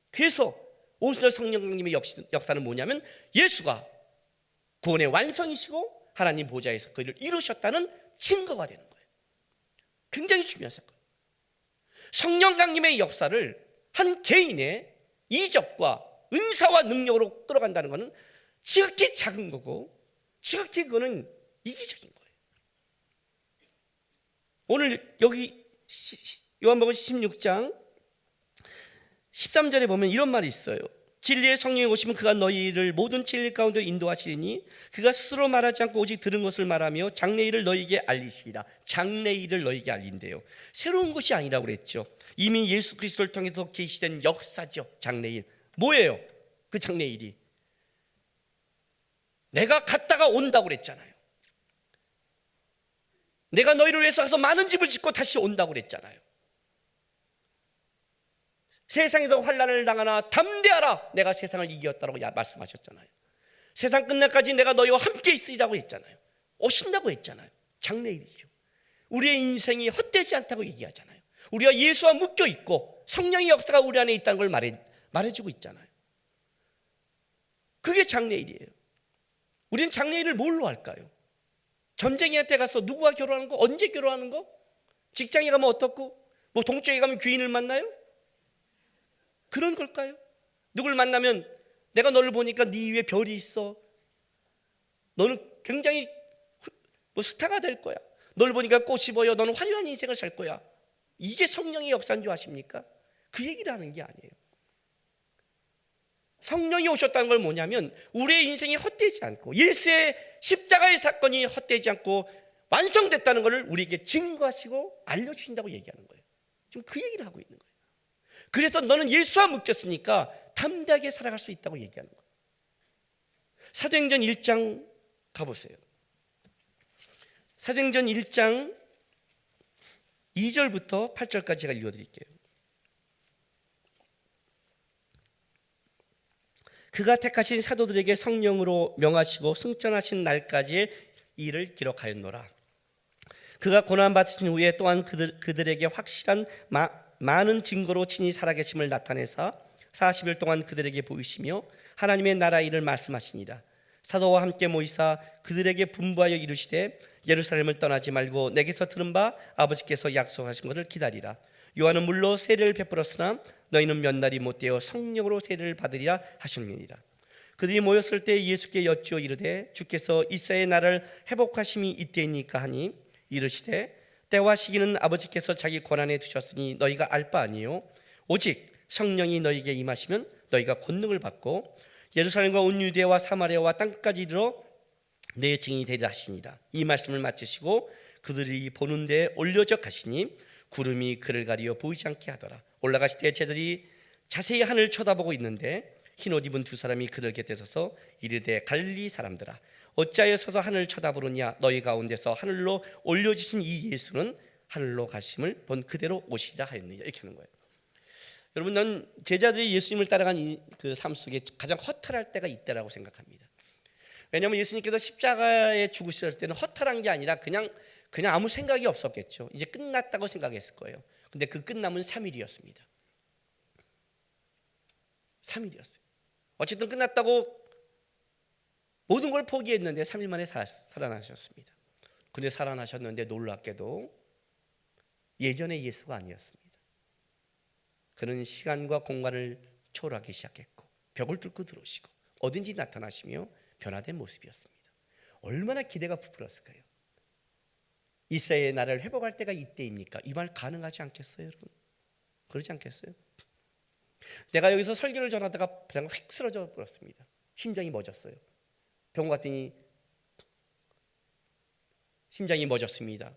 그래서 오순절 성령님의 역사는 뭐냐면 예수가 구원의 완성이시고 하나님 보좌에서 그를 이루셨다는 증거가 되는 거예요. 굉장히 중요한 사건. 성령 강림의 역사를 한 개인의 이적과 은사와 능력으로 끌어간다는 것은 지극히 작은 거고 지극히 그거는 이기적인 거예요. 오늘 여기 요한복음 16장 13절에 보면 이런 말이 있어요. 진리의 성령이 오시면 그가 너희를 모든 진리 가운데 인도하시리니 그가 스스로 말하지 않고 오직 들은 것을 말하며 장래일을 너희에게 알리시리라. 장래일을 너희에게 알린대요. 새로운 것이 아니라고 그랬죠. 이미 예수 그리스도를 통해서 계시된 역사죠. 장래일. 뭐예요? 그 장래일이 내가 갔다가 온다고 그랬잖아요. 내가 너희를 위해서 가서 많은 집을 짓고 다시 온다고 그랬잖아요. 세상에서 환난을 당하나 담대하라 내가 세상을 이겼다라고 말씀하셨잖아요. 세상 끝날까지 내가 너희와 함께 있으리라고 했잖아요. 오신다고 했잖아요. 장래일이죠. 우리의 인생이 헛되지 않다고 얘기하잖아요. 우리가 예수와 묶여 있고 성령의 역사가 우리 안에 있다는 걸 말해주고 있잖아요. 그게 장래일이에요. 우리는 장래일을 뭘로 할까요? 전쟁에 때 가서 누구와 결혼하는 거? 언제 결혼하는 거? 직장에 가면 어떻고? 뭐 동쪽에 가면 귀인을 만나요? 그런 걸까요? 누굴 만나면 내가 너를 보니까 네 위에 별이 있어. 너는 굉장히 스타가 될 거야. 너를 보니까 꽃이 보여. 너는 화려한 인생을 살 거야. 이게 성령의 역사인 줄 아십니까? 그 얘기를 하는 게 아니에요. 성령이 오셨다는 걸 뭐냐면 우리의 인생이 헛되지 않고 예수의 십자가의 사건이 헛되지 않고 완성됐다는 것을 우리에게 증거하시고 알려주신다고 얘기하는 거예요. 지금 그 얘기를 하고 있는 거예요. 그래서 너는 예수와 묶였으니까 담대하게 살아갈 수 있다고 얘기하는 거예요. 사도행전 1장 가보세요. 사도행전 1장 2절부터 8절까지 제가 읽어드릴게요. 그가 택하신 사도들에게 성령으로 명하시고 승천하신 날까지의 일을 기록하였노라. 그가 고난받으신 후에 또한 그들에게 확실한 많은 증거로 친히 살아계심을 나타내사 40일 동안 그들에게 보이시며 하나님의 나라 일을 말씀하시니라. 사도와 함께 모이사 그들에게 분부하여 이르시되 예루살렘을 떠나지 말고 내게서 들은 바 아버지께서 약속하신 것을 기다리라. 요한은 물로 세례를 베풀었으나 너희는 몇 날이 못되어 성령으로 세례를 받으리라 하셨느니라. 그들이 모였을 때 예수께 여쭈어 이르되 주께서 이사의 나를 회복하심이 이때이니까 하니 이르시되 때와 시기는 아버지께서 자기 권한에 두셨으니 너희가 알 바 아니요 오직 성령이 너희에게 임하시면 너희가 권능을 받고 예루살렘과 온 유대와 사마리아와 땅까지 이르러 내 증인이 되리라 하시니라. 이 말씀을 마치시고 그들이 보는 데 올려져 가시니 구름이 그를 가리어 보이지 않게 하더라. 올라가실 때 제자들이 자세히 하늘을 쳐다보고 있는데 흰옷 입은 두 사람이 그들 곁에 서서 이르되 갈릴리 사람들아 어찌하여 서서 하늘을 쳐다보느냐. 너희 가운데서 하늘로 올려지신 이 예수는 하늘로 가심을 본 그대로 오시리라 하였느니라. 이렇게 하는 거예요. 여러분, 난 제자들이 예수님을 따라간 그 삶 속에 가장 허탈할 때가 이때라고 생각합니다. 왜냐하면 예수님께서 십자가에 죽으실 때는 허탈한 게 아니라 그냥 아무 생각이 없었겠죠. 이제 끝났다고 생각했을 거예요. 근데 그 끝남은 3일이었습니다. 3일이었어요. 어쨌든 끝났다고 모든 걸 포기했는데 3일 만에 살아나셨습니다. 근데 살아나셨는데 놀랍게도 예전의 예수가 아니었습니다. 그는 시간과 공간을 초월하기 시작했고 벽을 뚫고 들어오시고 어딘지 나타나시며 변화된 모습이었습니다. 얼마나 기대가 부풀었을까요? 이사야의 나라를 회복할 때가 이때입니까? 이 말 가능하지 않겠어요, 여러분? 그러지 않겠어요? 내가 여기서 설교를 전하다가 그냥 휙 쓰러져 버렸습니다. 심장이 멎었어요. 병원 갔더니 심장이 멎었습니다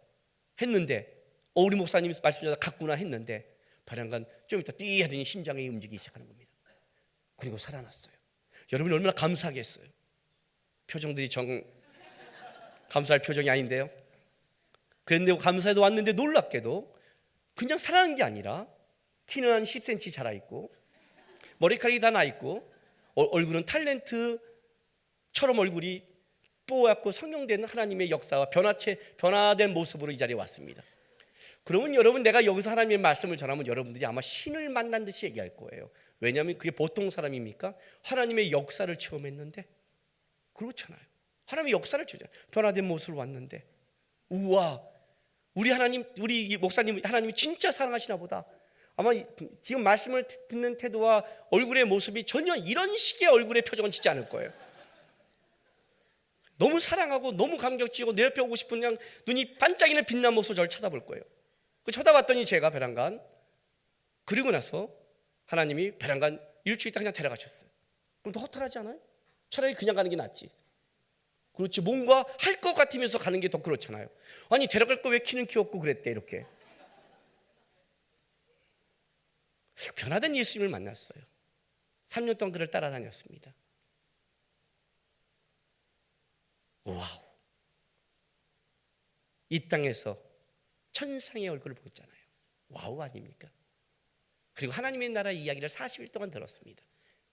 했는데 우리 목사님이 말씀하셨다 갔구나 했는데 바람간 좀 이따 띠 하더니 심장이 움직이기 시작하는 겁니다. 그리고 살아났어요. 여러분이 얼마나 감사하겠어요. 표정들이 감사할 표정이 아닌데요. 그런데 감사해도 왔는데 놀랍게도 그냥 살아난 게 아니라 키는 한 10cm 자라있고 머리카락이 다 나있고 얼굴은 탤런트처럼 얼굴이 뽀얗고 성령된 하나님의 역사와 변화된 모습으로 이 자리에 왔습니다. 그러면 여러분, 내가 여기서 하나님의 말씀을 전하면 여러분들이 아마 신을 만난 듯이 얘기할 거예요. 왜냐하면 그게 보통 사람입니까? 하나님의 역사를 체험했는데 그렇잖아요. 하나님의 역사를 변화된 모습으로 왔는데 우와, 우리 목사님 하나님이 진짜 사랑하시나 보다. 아마 지금 말씀을 듣는 태도와 얼굴의 모습이 전혀 이런 식의 얼굴의 표정은 짓지 않을 거예요. 너무 사랑하고 너무 감격지고 내 옆에 오고 싶은 그냥 눈이 반짝이는 빛난 모습을 저를 쳐다볼 거예요. 쳐다봤더니 제가 베란간 그리고 나서 하나님이 베란간 일주일 있다 그냥 데려가셨어요. 그럼 더 허탈하지 않아요? 차라리 그냥 가는 게 낫지. 그렇지, 뭔가 할 것 같으면서 가는 게 더 그렇잖아요. 아니 데려갈 거 왜 키는 키웠고 그랬대 이렇게. 변화된 예수님을 만났어요. 3년 동안 그를 따라다녔습니다. 와우, 이 땅에서 천상의 얼굴을 보였잖아요. 와우 아닙니까? 그리고 하나님의 나라 이야기를 40일 동안 들었습니다.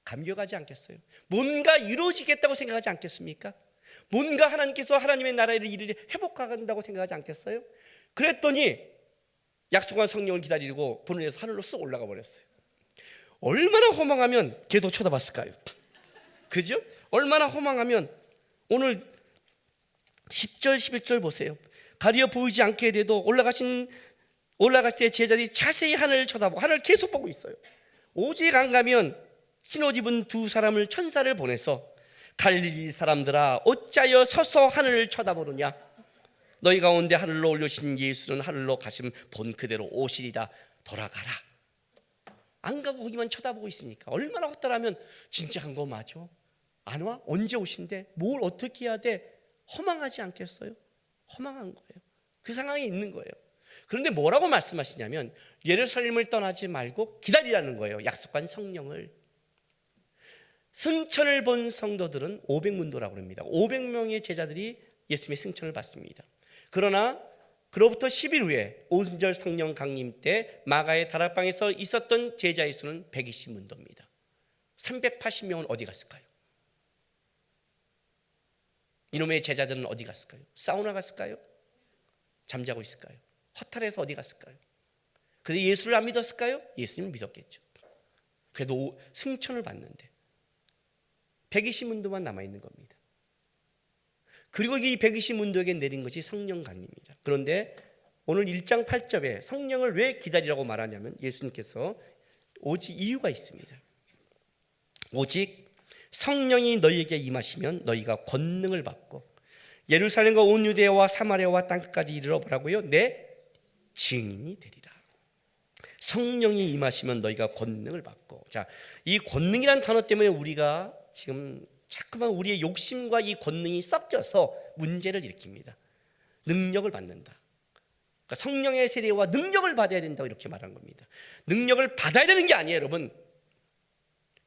감격하지 않겠어요? 뭔가 이루어지겠다고 생각하지 않겠습니까? 뭔가 하나님께서 하나님의 나라를 회복한다고 생각하지 않겠어요? 그랬더니 약속한 성령을 기다리고 보내서 하늘로 쓱 올라가 버렸어요. 얼마나 허망하면 걔도 쳐다봤을까요? 그죠? 얼마나 허망하면. 오늘 10절 11절 보세요. 가리어 보이지 않게 돼도 올라가실 때 제자들이 자세히 하늘을 쳐다보고 하늘을 계속 보고 있어요. 오직 안 가면 흰옷 입은 두 사람을 천사를 보내서 갈릴리 사람들아 어찌하여 서서 하늘을 쳐다보느냐. 너희 가운데 하늘로 올려신 예수는 하늘로 가심 본 그대로 오시리라. 돌아가라. 안 가고 거기만 쳐다보고 있으니까 얼마나 허탈하면 진짜 간 거 맞아? 안 와? 언제 오신대? 뭘 어떻게 해야 돼? 허망하지 않겠어요? 허망한 거예요. 그 상황에 있는 거예요. 그런데 뭐라고 말씀하시냐면 예루살렘을 떠나지 말고 기다리라는 거예요. 약속한 성령을. 승천을 본 성도들은 500문도라고 합니다. 500명의 제자들이 예수님의 승천을 받습니다. 그러나 그로부터 10일 후에 오순절 성령 강림 때 마가의 다락방에서 있었던 제자의 수는 120문도입니다. 380명은 어디 갔을까요? 이놈의 제자들은 어디 갔을까요? 사우나 갔을까요? 잠자고 있을까요? 허탈해서 어디 갔을까요? 그래서 예수를 안 믿었을까요? 예수님을 믿었겠죠. 그래도 승천을 받는데 120문도만 남아있는 겁니다. 그리고 이 120문도에게 내린 것이 성령 강림입니다. 그런데 오늘 1장 8절에 성령을 왜 기다리라고 말하냐면 예수님께서 오직 이유가 있습니다. 오직 성령이 너희에게 임하시면 너희가 권능을 받고 예루살렘과 온 유대와 사마리아와 땅끝까지 이르러 보라고요, 내 증인이 되리라. 성령이 임하시면 너희가 권능을 받고, 자, 이 권능이라는 단어 때문에 우리가 지금 자꾸만 우리의 욕심과 이 권능이 섞여서 문제를 일으킵니다. 능력을 받는다. 그러니까 성령의 세례와 능력을 받아야 된다고 이렇게 말한 겁니다. 능력을 받아야 되는 게 아니에요, 여러분.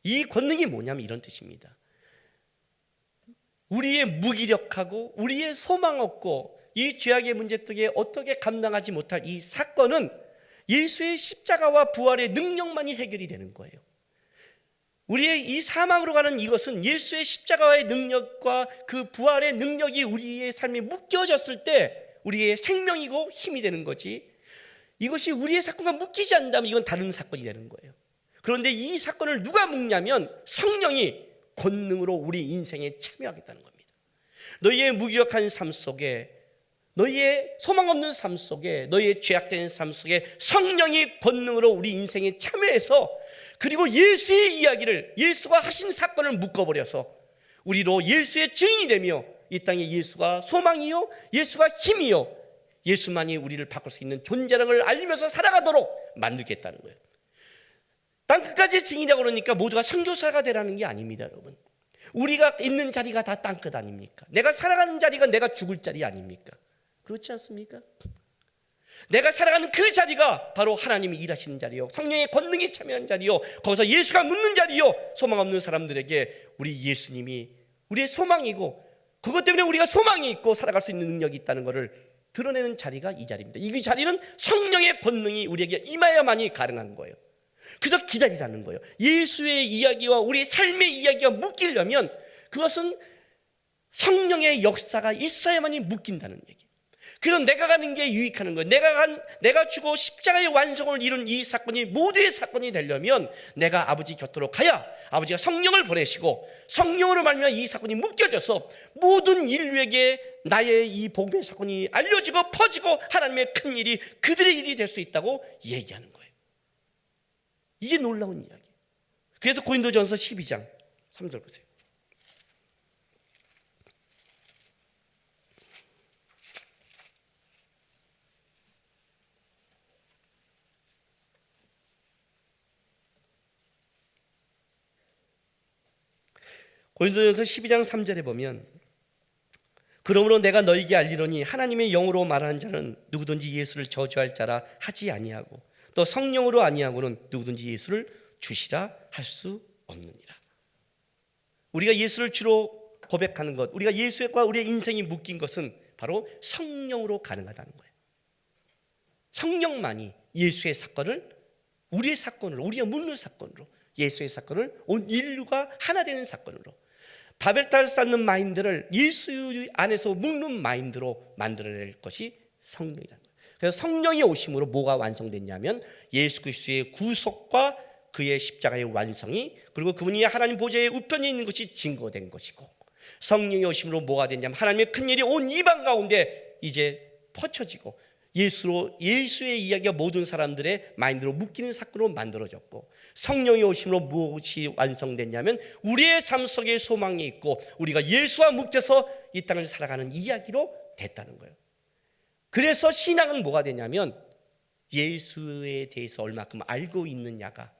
이 권능이 뭐냐면 이런 뜻입니다. 우리의 무기력하고 우리의 소망 없고 이 죄악의 문제 속에 어떻게 감당하지 못할 이 사건은 예수의 십자가와 부활의 능력만이 해결이 되는 거예요. 우리의 이 사망으로 가는 이것은 예수의 십자가의 능력과 그 부활의 능력이 우리의 삶에 묶여졌을 때 우리의 생명이고 힘이 되는 거지, 이것이 우리의 사건과 묶이지 않는다면 이건 다른 사건이 되는 거예요. 그런데 이 사건을 누가 묶냐면 성령이 권능으로 우리 인생에 참여하겠다는 겁니다. 너희의 무기력한 삶 속에, 너희의 소망 없는 삶 속에, 너희의 죄악된 삶 속에 성령이 권능으로 우리 인생에 참여해서, 그리고 예수의 이야기를, 예수가 하신 사건을 묶어버려서 우리로 예수의 증인이 되며 이 땅에 예수가 소망이요, 예수가 힘이요, 예수만이 우리를 바꿀 수 있는 존재라는 걸 알리면서 살아가도록 만들겠다는 거예요. 땅끝까지 증인이라고 그러니까 모두가 선교사가 되라는 게 아닙니다, 여러분. 우리가 있는 자리가 다 땅끝 아닙니까? 내가 살아가는 자리가 내가 죽을 자리 아닙니까? 그렇지 않습니까? 내가 살아가는 그 자리가 바로 하나님이 일하시는 자리요, 성령의 권능에 참여한 자리요, 거기서 예수가 묻는 자리요, 소망 없는 사람들에게 우리 예수님이 우리의 소망이고 그것 때문에 우리가 소망이 있고 살아갈 수 있는 능력이 있다는 것을 드러내는 자리가 이 자리입니다. 이 자리는 성령의 권능이 우리에게 임하여만이 가능한 거예요. 그저 기다리라는 거예요. 예수의 이야기와 우리의 삶의 이야기가 묶이려면 그것은 성령의 역사가 있어야만이 묶인다는 얘기예요. 그래서 내가 가는 게 유익하는 거예요. 내가 주고 십자가의 완성을 이룬 이 사건이 모두의 사건이 되려면 내가 아버지 곁으로 가야 아버지가 성령을 보내시고 성령으로 말미암아 이 사건이 묶여져서 모든 인류에게 나의 이 복음의 사건이 알려지고 퍼지고 하나님의 큰 일이 그들의 일이 될 수 있다고 얘기하는 거예요. 이게 놀라운 이야기. 그래서 고린도전서 12장 3절 보세요. 고린도전서 12장 3절에 보면, 그러므로 내가 너희에게 알리노니 하나님의 영으로 말하는 자는 누구든지 예수를 저주할 자라 하지 아니하고 또 성령으로 아니하고는 누구든지 예수를 주시라 할 수 없느니라. 우리가 예수를 주로 고백하는 것, 우리가 예수과 우리의 인생이 묶인 것은 바로 성령으로 가능하다는 거예요. 성령만이 예수의 사건을 우리의 사건으로, 우리가 묻는 사건으로, 예수의 사건을 온 인류가 하나 되는 사건으로, 바벨탑을 쌓는 마인드를 예수 안에서 묶는 마인드로 만들어낼 것이 성령이라는 거예요. 그래서 성령이 오심으로 뭐가 완성됐냐면 예수 그리스도의 구속과 그의 십자가의 완성이, 그리고 그분이 하나님 보좌의 우편에 있는 것이 증거된 것이고, 성령이 오심으로 뭐가 됐냐면 하나님의 큰 일이 온 이방 가운데 이제 퍼쳐지고 예수의 이야기가 모든 사람들의 마인드로 묶이는 사건으로 만들어졌고, 성령이 오심으로 무엇이 완성됐냐면 우리의 삶 속에 소망이 있고 우리가 예수와 묶여서 이 땅을 살아가는 이야기로 됐다는 거예요. 그래서 신앙은 뭐가 되냐면 예수에 대해서 얼마큼 알고 있느냐가,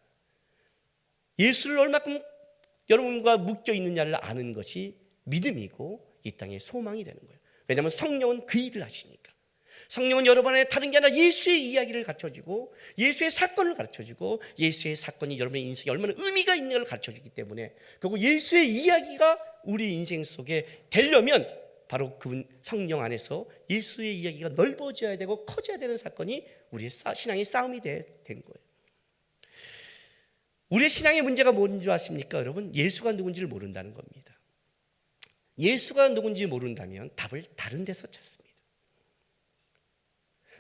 예수를 얼마큼 여러분과 묶여 있느냐를 아는 것이 믿음이고 이 땅의 소망이 되는 거예요. 왜냐하면 성령은 그 일을 하시니까. 성령은 여러분의 다른 게 아니라 예수의 이야기를 가르쳐주고 예수의 사건을 가르쳐주고 예수의 사건이 여러분의 인생에 얼마나 의미가 있는 걸 가르쳐주기 때문에, 결국 예수의 이야기가 우리 인생 속에 되려면 바로 그 성령 안에서 예수의 이야기가 넓어져야 되고 커져야 되는 사건이 우리의 신앙의 싸움이 된 거예요. 우리의 신앙의 문제가 뭔지 아십니까? 여러분, 예수가 누군지를 모른다는 겁니다. 예수가 누군지 모른다면 답을 다른 데서 찾습니다.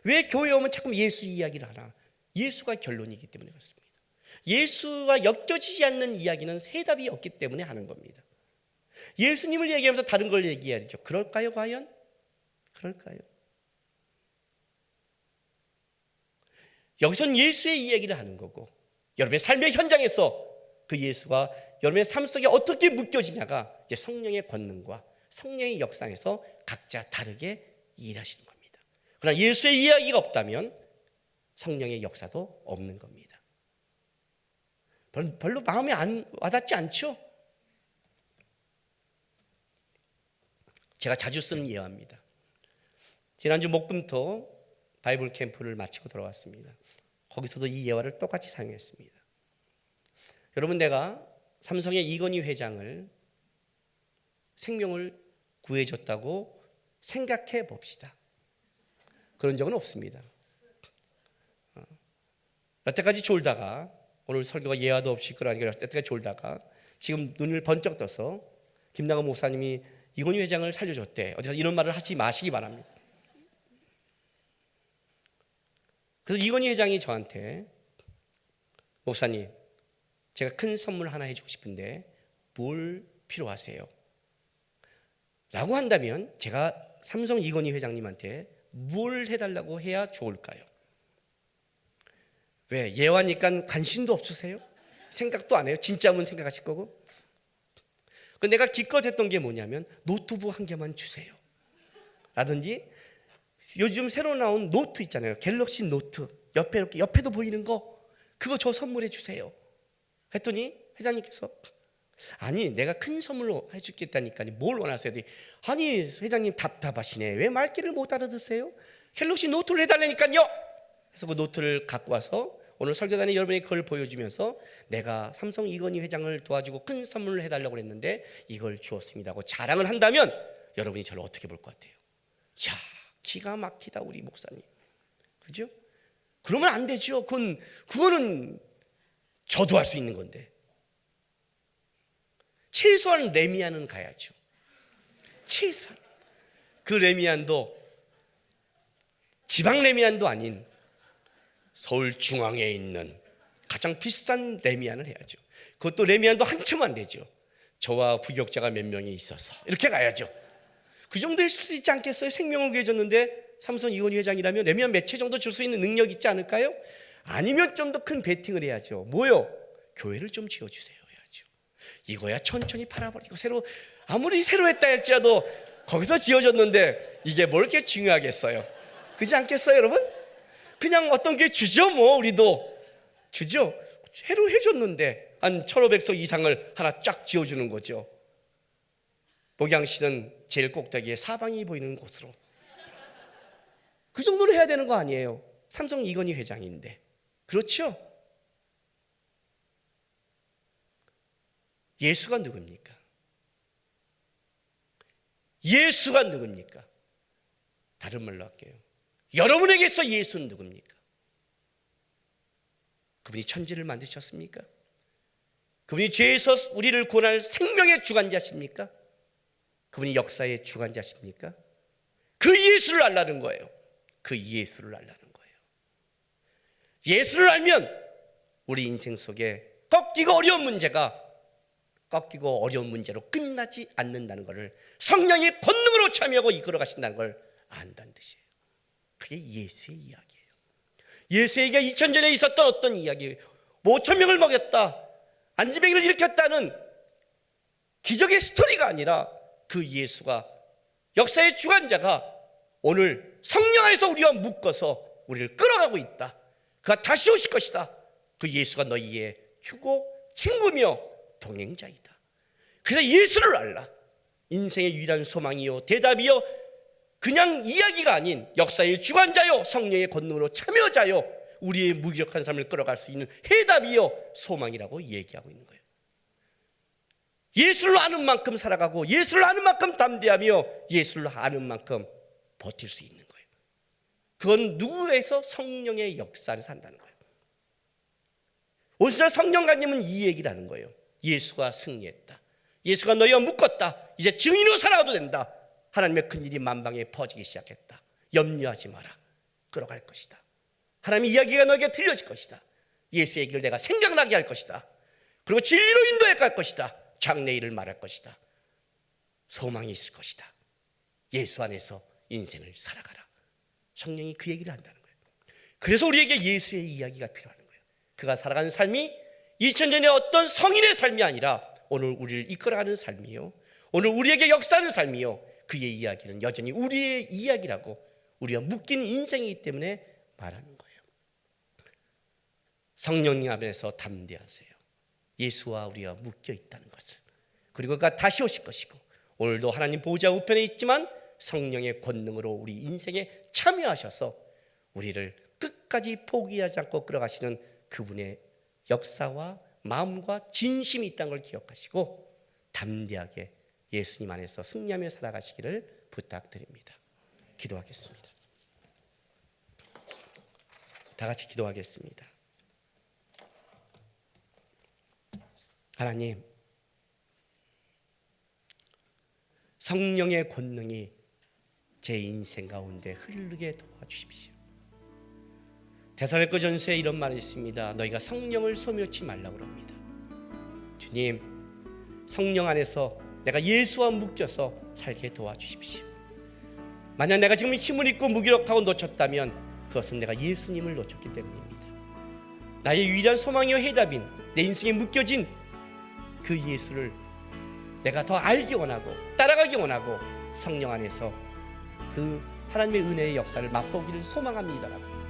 왜 교회에 오면 자꾸 예수 이야기를 하나? 예수가 결론이기 때문에 그렇습니다. 예수가 엮여지지 않는 이야기는 해답이 없기 때문에 하는 겁니다. 예수님을 얘기하면서 다른 걸 얘기해야 되죠. 그럴까요, 과연? 그럴까요? 여기서는 예수의 이야기를 하는 거고, 여러분의 삶의 현장에서 그 예수가 여러분의 삶 속에 어떻게 묶여지냐가 이제 성령의 권능과 성령의 역사에서 각자 다르게 일하시는 겁니다. 그러나 예수의 이야기가 없다면 성령의 역사도 없는 겁니다. 별로 마음에 와닿지 않죠? 제가 자주 쓰는 예화입니다. 지난주 목금토 바이블 캠프를 마치고 돌아왔습니다. 거기서도 이 예화를 똑같이 사용했습니다. 여러분, 내가 삼성의 이건희 회장을 생명을 구해줬다고 생각해 봅시다. 그런 적은 없습니다. 여태까지 졸다가, 오늘 설교가 예화도 없이 그러니까 여태까지 졸다가 지금 눈을 번쩍 떠서 김나건 목사님이 이건희 회장을 살려줬대, 어디서 이런 말을 하지 마시기 바랍니다. 그래서 이건희 회장이 저한테, 목사님, 제가 큰 선물 하나 해주고 싶은데 뭘 필요하세요? 라고 한다면 제가 삼성 이건희 회장님한테 뭘 해달라고 해야 좋을까요? 왜? 예화니까 관심도 없으세요? 생각도 안 해요? 진짜면 생각하실 거고. 내가 기껏 했던 게 뭐냐면 노트북 한 개만 주세요 라든지, 요즘 새로 나온 노트 있잖아요, 갤럭시 노트, 옆에 이렇게 옆에도 보이는 거, 그거 저 선물해 주세요 했더니 회장님께서, 아니 내가 큰 선물로 해주겠다니까요, 뭘 원하세요? 아니 회장님 답답하시네, 왜 말귀를 못 알아듣으세요? 갤럭시 노트를 해달라니까요. 그래서 그 노트를 갖고 와서 오늘 설교단에 여러분이 그걸 보여주면서 내가 삼성 이건희 회장을 도와주고 큰 선물을 해달라고 했는데 이걸 주었습니다 하고 자랑을 한다면 여러분이 저를 어떻게 볼 것 같아요? 이야, 기가 막히다 우리 목사님, 그죠? 그러면 안 되죠. 그거는 저도 할 수 있는 건데. 최소한 레미안은 가야죠. 최소한. 그 레미안도 지방 레미안도 아닌 서울 중앙에 있는 가장 비싼 레미안을 해야죠. 그것도 레미안도 한참 안 되죠. 저와 부격자가 몇 명이 있어서 이렇게 가야죠. 그 정도 했을 수 있지 않겠어요? 생명을 구해줬는데 삼성 이건희 회장이라면 레미안 몇 채 정도 줄 수 있는 능력 있지 않을까요? 아니면 좀 더 큰 베팅을 해야죠. 뭐요? 교회를 좀 지어주세요 해야죠. 이거야 천천히 팔아버리고 아무리 새로 했다 할지라도 거기서 지어졌는데 이게 뭘 이렇게 중요하겠어요? 그렇지 않겠어요 여러분? 그냥 어떤 게 주죠. 뭐 우리도 주죠. 새로 해줬는데 한 1500석 이상을 하나 쫙 지어주는 거죠. 목양시는 제일 꼭대기에 사방이 보이는 곳으로, 그 정도는 해야 되는 거 아니에요? 삼성 이건희 회장인데. 그렇죠? 예수가 누굽니까? 예수가 누굽니까? 다른 말로 할게요. 여러분에게서 예수는 누굽니까? 그분이 천지를 만드셨습니까? 그분이 죄에서 우리를 구원할 생명의 주관자십니까? 그분이 역사의 주관자십니까? 그 예수를 알라는 거예요. 그 예수를 알라는 거예요. 예수를 알면 우리 인생 속에 꺾이고 어려운 문제로 끝나지 않는다는 것을 성령의 권능으로 참여하고 이끌어 가신다는 걸 안다는 뜻이에요. 그게 예수의 이야기예요. 예수에게 2000년 전에 있었던 어떤 이야기, 5,000명을 먹였다, 안지병이를 일으켰다는 기적의 스토리가 아니라 그 예수가, 역사의 주관자가 오늘 성령 안에서 우리와 묶어서 우리를 끌어가고 있다. 그가 다시 오실 것이다. 그 예수가 너희의 주고 친구며 동행자이다. 그래서 예수를 알라. 인생의 유일한 소망이요 대답이요, 그냥 이야기가 아닌 역사의 주관자요, 성령의 권능으로 참여자요, 우리의 무기력한 삶을 끌어갈 수 있는 해답이요 소망이라고 얘기하고 있는 거예요. 예수를 아는 만큼 살아가고 예수를 아는 만큼 담대하며 예수를 아는 만큼 버틸 수 있는 거예요. 그건 누구에서? 성령의 역사를 산다는 거예요. 오늘 성령관님은 이 얘기를 하는 거예요. 예수가 승리했다. 예수가 너희와 묶었다. 이제 증인으로 살아가도 된다. 하나님의 큰일이 만방에 퍼지기 시작했다. 염려하지 마라. 끌어갈 것이다. 하나님의 이야기가 너에게 들려질 것이다. 예수의 얘기를 내가 생각나게 할 것이다. 그리고 진리로 인도해 갈 것이다. 장래일을 말할 것이다. 소망이 있을 것이다. 예수 안에서 인생을 살아가라. 성령이 그 얘기를 한다는 거예요. 그래서 우리에게 예수의 이야기가 필요한 거예요. 그가 살아가는 삶이 2000년의 어떤 성인의 삶이 아니라 오늘 우리를 이끌어가는 삶이요, 오늘 우리에게 역사하는 삶이요, 그의 이야기는 여전히 우리의 이야기라고, 우리와 묶인 인생이기 때문에 말하는 거예요. 성령님 안에서 담대하세요. 예수와 우리가 묶여 있다는 것을, 그리고 그가 다시 오실 것이고 오늘도 하나님 보좌 우편에 있지만 성령의 권능으로 우리 인생에 참여하셔서 우리를 끝까지 포기하지 않고 끌어가시는 그분의 역사와 마음과 진심이 있다는 걸 기억하시고 담대하게 예수님 안에서 승리하며 살아가시기를 부탁드립니다. 기도하겠습니다. 다 같이 기도하겠습니다. 하나님, 성령의 권능이 제 인생 가운데 흐르게 도와주십시오. 데살로니가전서에 이런 말이 있습니다. 너희가 성령을 소멸치 말라고 합니다. 주님, 성령 안에서 내가 예수와 묶여서 살게 도와주십시오. 만약 내가 지금 힘을 잃고 무기력하고 놓쳤다면 그것은 내가 예수님을 놓쳤기 때문입니다. 나의 유일한 소망이요 해답인 내 인생에 묶여진 그 예수를 내가 더 알기 원하고 따라가기 원하고 성령 안에서 그 하나님의 은혜의 역사를 맛보기를 소망합니다라고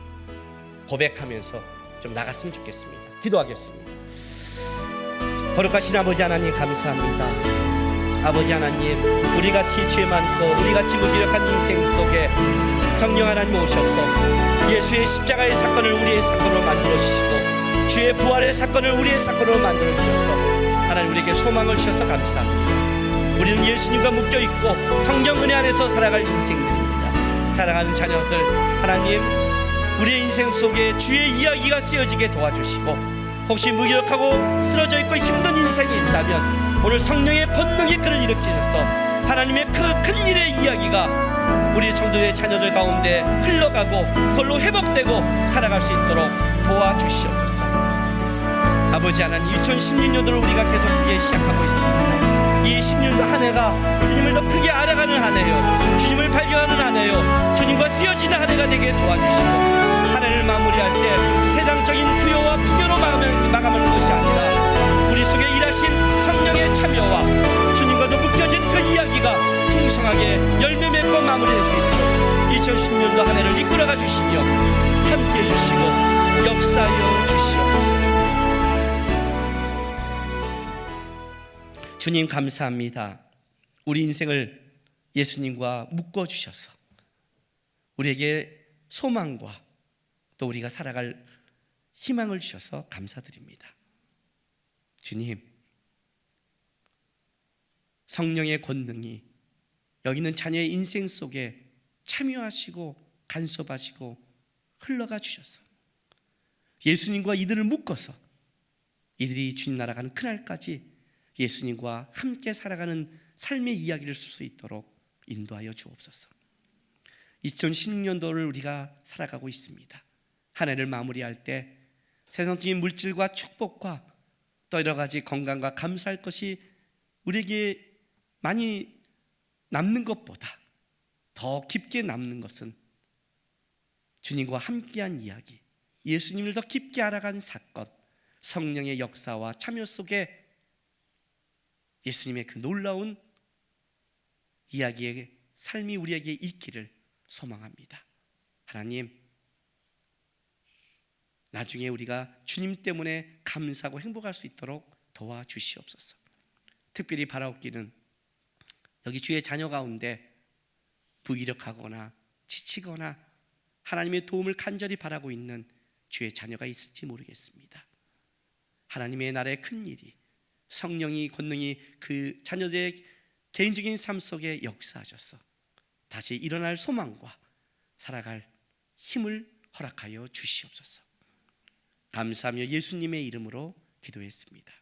고백하면서 좀 나갔으면 좋겠습니다. 기도하겠습니다. 거룩하신 아버지 하나님, 감사합니다. 아버지 하나님, 우리같이 죄 많고 우리같이 무기력한 인생 속에 성령 하나님 오셔서 예수의 십자가의 사건을 우리의 사건으로 만들어 주시고 주의 부활의 사건을 우리의 사건으로 만들어 주셔서 하나님 우리에게 소망을 주셔서 감사합니다. 우리는 예수님과 묶여있고 성령 은혜 안에서 살아갈 인생들입니다. 사랑하는 자녀들, 하나님 우리의 인생 속에 주의 이야기가 쓰여지게 도와주시고 혹시 무기력하고 쓰러져 있고 힘든 인생이 있다면 오늘 성령의 권능이 그를 일으키셔서 하나님의 그 큰 일의 이야기가 우리 성도의 자녀들 가운데 흘러가고 그걸로 회복되고 살아갈 수 있도록 도와주시옵소서. 아버지 하나님, 2016년도를 우리가 계속 이제 시작하고 있습니다. 이 16년도 한 해가 주님을 더 크게 알아가는 한 해요, 주님을 발견하는 한 해요, 주님과 쓰여지는 한 해가 되게 도와주시고 한 해를 마무리할 때 세상적인 부요와 풍요로 마감하는 것이 아니라 우리 속에 일하신 성령의 참여와 주님과도 묶여진 그 이야기가 풍성하게 열매 맺고 마무리될 수 있도록 2016년도 한 해를 이끌어가 주시며 함께해 주시고 역사하여 주시옵소서. 주님 감사합니다. 우리 인생을 예수님과 묶어주셔서 우리에게 소망과 또 우리가 살아갈 희망을 주셔서 감사드립니다. 주님, 성령의 권능이 여기 있는 자녀의 인생 속에 참여하시고 간섭하시고 흘러가 주셔서 예수님과 이들을 묶어서 이들이 주님 나라가는 그날까지 예수님과 함께 살아가는 삶의 이야기를 쓸 수 있도록 인도하여 주옵소서. 2016년도를 우리가 살아가고 있습니다. 한 해를 마무리할 때 세상적인 물질과 축복과 또 여러 가지 건강과 감사할 것이 우리에게 많이 남는 것보다 더 깊게 남는 것은 주님과 함께한 이야기, 예수님을 더 깊게 알아간 사건, 성령의 역사와 참여 속에 예수님의 그 놀라운 이야기의 삶이 우리에게 있기를 소망합니다. 하나님, 나중에 우리가 주님 때문에 감사하고 행복할 수 있도록 도와주시옵소서. 특별히 바라옵기는 여기 주의 자녀 가운데 무기력하거나 지치거나 하나님의 도움을 간절히 바라고 있는 주의 자녀가 있을지 모르겠습니다. 하나님의 나라의 큰 일이 성령이 권능이 그 자녀들의 개인적인 삶 속에 역사하셔서 다시 일어날 소망과 살아갈 힘을 허락하여 주시옵소서. 감사하며 예수님의 이름으로 기도했습니다.